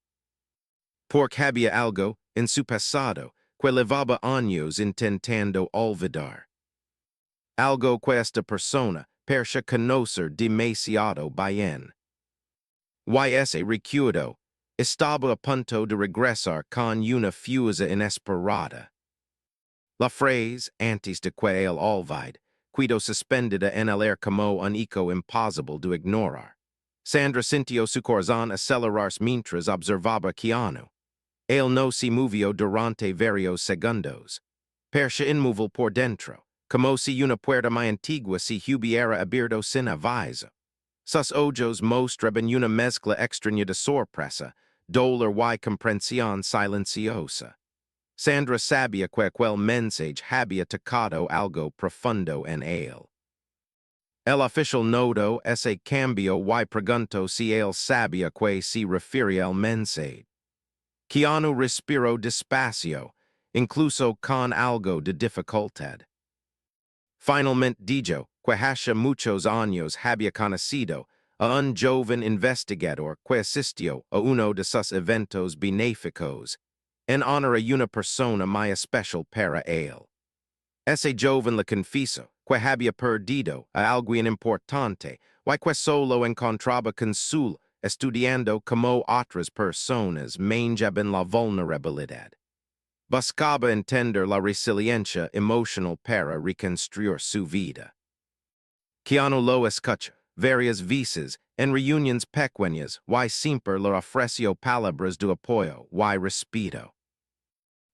Speaker 1: Porque había algo en su pasado que llevaba años intentando olvidar. Algo que esta persona parecía conocer demasiado bien. Y ese recuerdo estaba a punto de regresar con una fuerza inesperada. La frase, antes de que el olvide, quedó suspendida en el aire como un eco imposible de ignorar. Sandra sintió su corazón acelerarse mientras observaba Keanu. Él no se movió durante varios segundos. Persia inmóvil por dentro, como si una puerta muy antigua se hubiera abierto sin aviso. Sus ojos mostraban una mezcla extraña de sorpresa, dolor y comprensión silenciosa. Sandra sabía que aquel mensaje había tocado algo profundo en él. El oficial notó ese cambio y preguntó si él sabía que se refería al mensaje. Keanu respiró despacio, incluso con algo de dificultad. Finalmente dijo que hace muchos años había conocido a un joven investigador que asistió a uno de sus eventos benéficos, en honor a una persona muy especial para él. Ese joven le confesó que había perdido a alguien importante y que solo encontraba consuelo estudiando como otras personas manejaban la vulnerabilidad. Buscaba entender la resiliencia emocional para reconstruir su vida. Keanu lo escuchó varias veces en reuniones pequeñas y siempre le ofreció palabras de apoyo y respeto.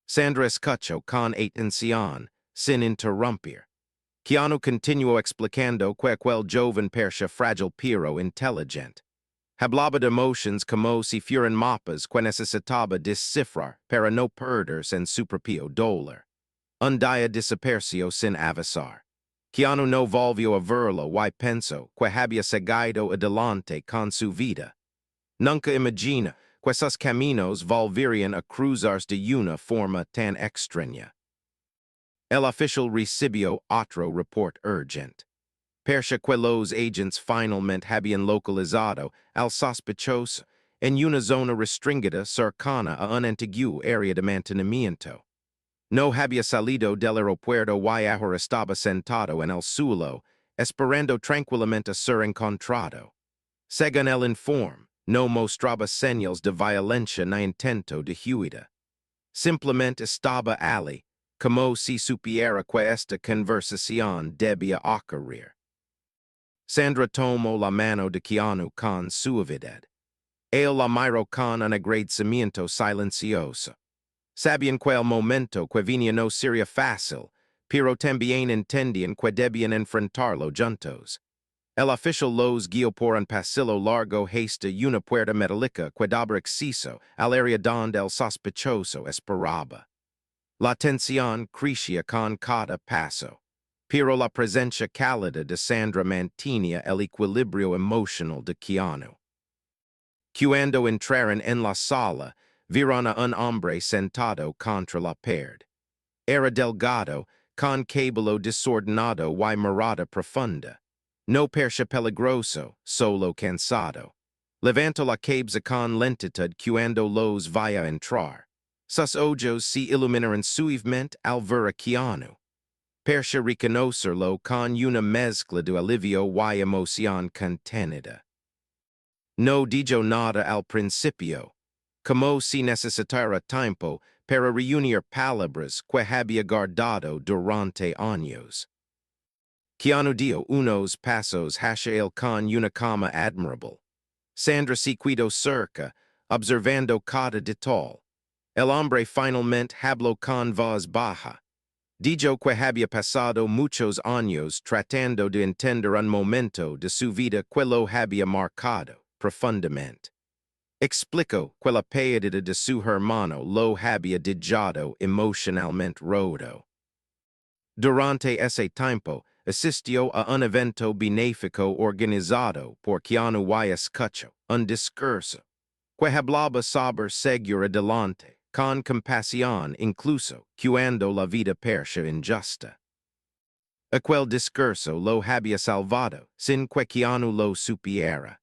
Speaker 1: Sandra escuchó con atención, sin interrumpir. Keanu continuó explicando que aquel joven parecía frágil pero inteligente. Hablaba de emotions como si fueran mapas que necesitaba descifrar para no perderse en su propio dolor. Un día desapareció sin avisar. Keanu no volvió a verlo y pensó que había seguido adelante con su vida. Nunca imagina que sus caminos volverían a cruzarse de una forma tan extraña. El oficial recibió otro report urgente. Parecía que los agents finalmente habían localizado al sospechoso en una zona restringida cercana a un antiguo área de mantenimiento. No había salido del aeropuerto y ahora estaba sentado en el suelo, esperando tranquilamente ser encontrado. Según el informe, no mostraba señales de violencia ni intento de huida. Simplemente estaba allí, como si supiera que esta conversación debía ocurrir. Sandra tomó la mano de Keanu con suavidad. Él la miró con un agradecimiento silencioso. Sabían que el momento que venía no sería fácil, pero también entendían que debían enfrentarlo juntos. El oficial los guió por un pasillo largo hasta una puerta metálica que daba acceso al área donde el sospechoso esperaba. La tensión crecía con cada paso, pero la presencia cálida de Sandra mantenía el equilibrio emocional de Keanu. Cuando entraron en la sala, vieron a un hombre sentado contra la pared. Era delgado, con cabello desordenado y mirada profunda. No parecía peligroso, solo cansado. Levantó la cabeza con lentitud cuando los vaya entrar. Sus ojos se iluminaron suavemente al ver a Keanu. Parecía reconocerlo con una mezcla de alivio y emoción contenida. No dijo nada al principio, como si necesitara tiempo para reunir palabras que había guardado durante años. Keanu dio unos pasos hacia él con una calma admirable. Sandra se quedó cerca, observando cada detalle. El hombre finalmente habló con voz baja. Dijo que había pasado muchos años tratando de entender un momento de su vida que lo había marcado profundamente. Explicó que la pérdida de su hermano lo había dejado emocionalmente roto. Durante ese tiempo, asistió a un evento benéfico organizado por Keanu y escuchó un discurso que hablaba sobre seguir adelante con compasión incluso, cuando la vida parece injusta. Aquel discurso lo había salvado, sin que Keanu lo supiera.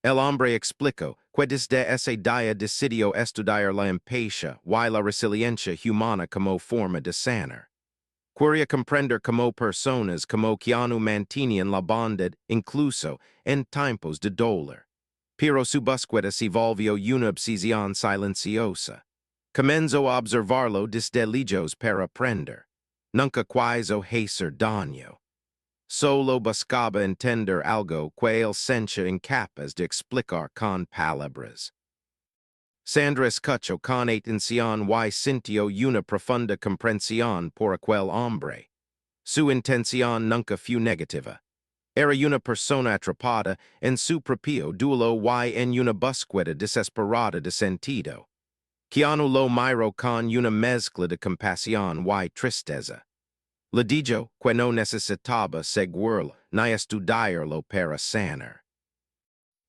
Speaker 1: El hombre explicó que desde ese día decidió estudiar la empatía y la resiliencia humana como forma de sanar. Quería comprender como personas como Keanu mantenían la bondad incluso en tiempos de dolor. Pero su búsqueda se volvió una obsesión silenciosa. Comenzó a observarlo desde lejos para aprender. Nunca quiso hacer daño. Solo buscaba entender algo que él sentía incapaz de explicar con palabras. Sandra escuchó con atención y sintió una profunda comprensión por aquel hombre. Su intención nunca fue negativa. Era una persona atrapada en su propio duelo y en una búsqueda desesperada de sentido. Keanu lo miró con una mezcla de compasión y tristeza. Le dijo que no necesitaba seguirlo ni estudiarlo para sanar.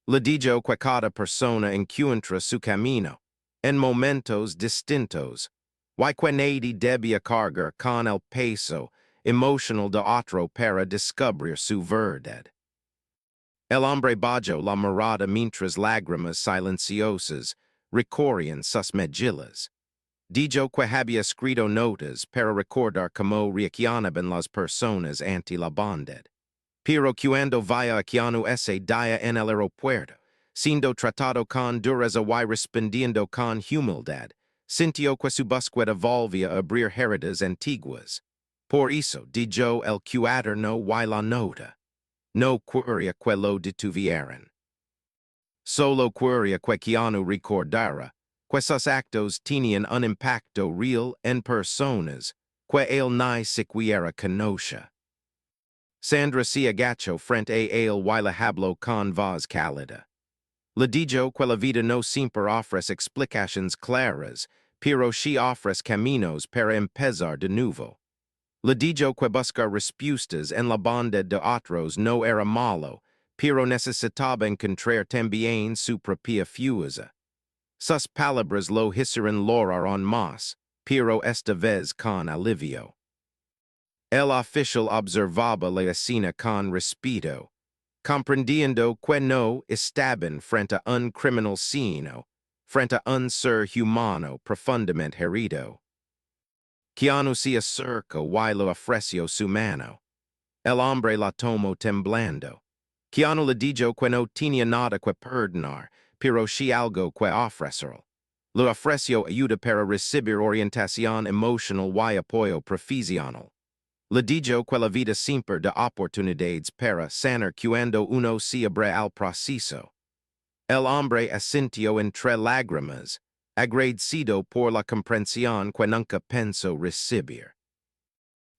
Speaker 1: Le dijo que cada persona encuentra su camino, en momentos distintos, y que nadie debía cargar con el peso emocional de otro para descubrir su verdad. El hombre bajó la mirada mientras lágrimas silenciosas recorrían sus mejillas. Dijo que había escrito notas para recordar cómo reaccionaban las personas ante la bondad. Pero cuando vaya a Keanu ese día en el aeropuerto, siendo tratado con dureza y respondiendo con humildad, sintió que su búsqueda volvía a abrir heridas antiguas. Por eso dijo el cuaderno y la nota. No quería que lo detuvieran. Solo quería que Keanu recordara que sus actos tenían un impacto real en personas que él ni siquiera conoce. Sandra se agachó frente a él y le habló con voz cálida. Le dijo que la vida no siempre ofrece explicaciones claras, pero sí ofrece caminos para empezar de nuevo. Le dijo que buscar respuestas en la bondad de otros no era malo, pero necesitaba encontrar también su propia fuerza. Sus palabras lo hicieron llorar aún más, pero esta vez con alivio. El oficial observaba la escena con respeto, comprendiendo que no estaban frente a un criminal sino frente a un ser humano profundamente herido. Keanu se acercó y le ofreció su mano. El hombre la tomó temblando. Keanu le dijo que no tenía nada que perdonar, pero sí algo que ofrecer. Le ofreció ayuda para recibir orientación emocional y apoyo profesional. Le dijo que la vida siempre da oportunidades para sanar cuando uno se abre al proceso. El hombre asintió entre lágrimas, agradecido por la comprensión que nunca pensó recibir.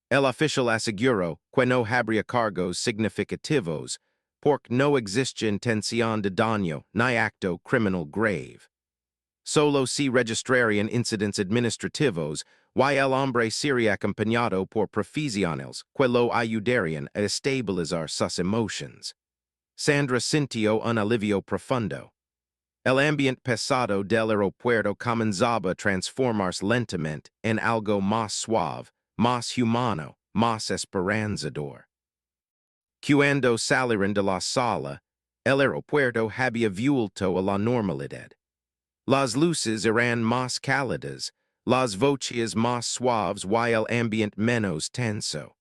Speaker 1: El oficial aseguró que no habría cargos significativos, porque no existe intención de daño ni acto criminal grave. Solo se registrarían incidentes administrativos y el hombre sería acompañado por profesionales que lo ayudarían a estabilizar sus emociones. Sandra sintió un alivio profundo. El ambiente pesado del aeropuerto comenzaba a transformarse lentamente en algo más suave, más humano, más esperanzador. Cuando salieron de la sala, el aeropuerto había vuelto a la normalidad. Las luces eran más cálidas, las voces más suaves y el ambiente menos tenso.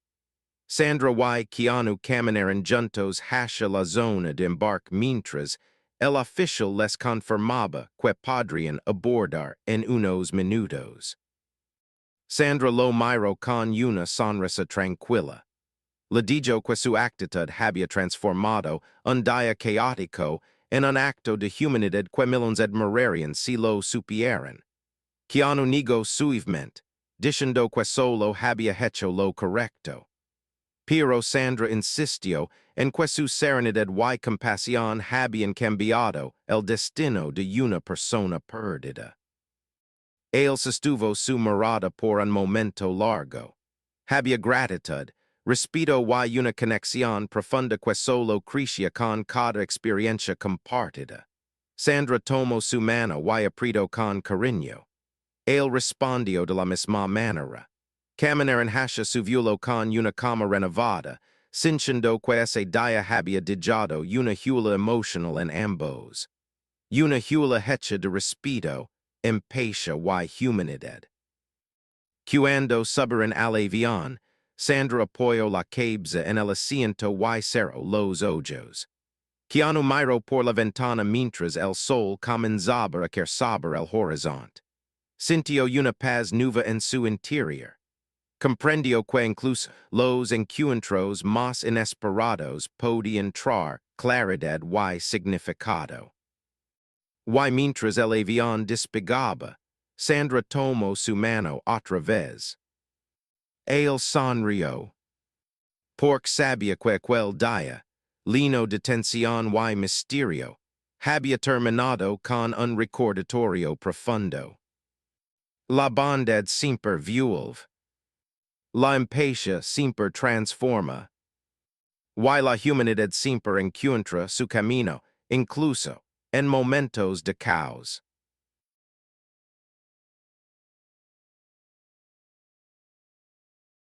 Speaker 1: Sandra y Keanu caminaron juntos hacia la zona de embarque mientras el oficial les confirmaba que podrían abordar en unos minutos. Sandra lo miró con una sonrisa tranquila. Le dijo que su actitud había transformado un día caótico en un acto de humanidad que millones admirarían si lo supieran. Keanu negó suavemente, diciendo que solo había hecho lo correcto. Pero Sandra insistió en que su serenidad y compasión habían cambiado el destino de una persona perdida. Él sostuvo su mirada por un momento largo. Había gratitud, respeto y una conexión profunda que solo crecía con cada experiencia compartida. Sandra tomó su mano y apretó con cariño. El respondio de la misma manera. Caminar en hasha su vuelo con una cama renovada, sintiendo que ese día había dejado una huella emocional en ambos. Una huella hecha de respeto, empatía y humanidad. Cuando subiron al avión, Sandra apoyó la cabeza en el asiento y cerró los ojos. Keanu miró por la ventana mientras el sol comenzaba a caer sobre el horizonte. Sintió una paz nueva en su interior. Comprendió que incluso los encuentros más inesperados podían traer claridad y significado. Y mientras el avión despegaba, Sandra tomó su mano otra vez. Él sonrió. Porque sabía que aquel día, lleno de tensión y misterio, había terminado con un recordatorio profundo. La bondad siempre vuelve. La empatía siempre transforma. Y la humanidad siempre encuentra su camino, incluso en momentos de caos.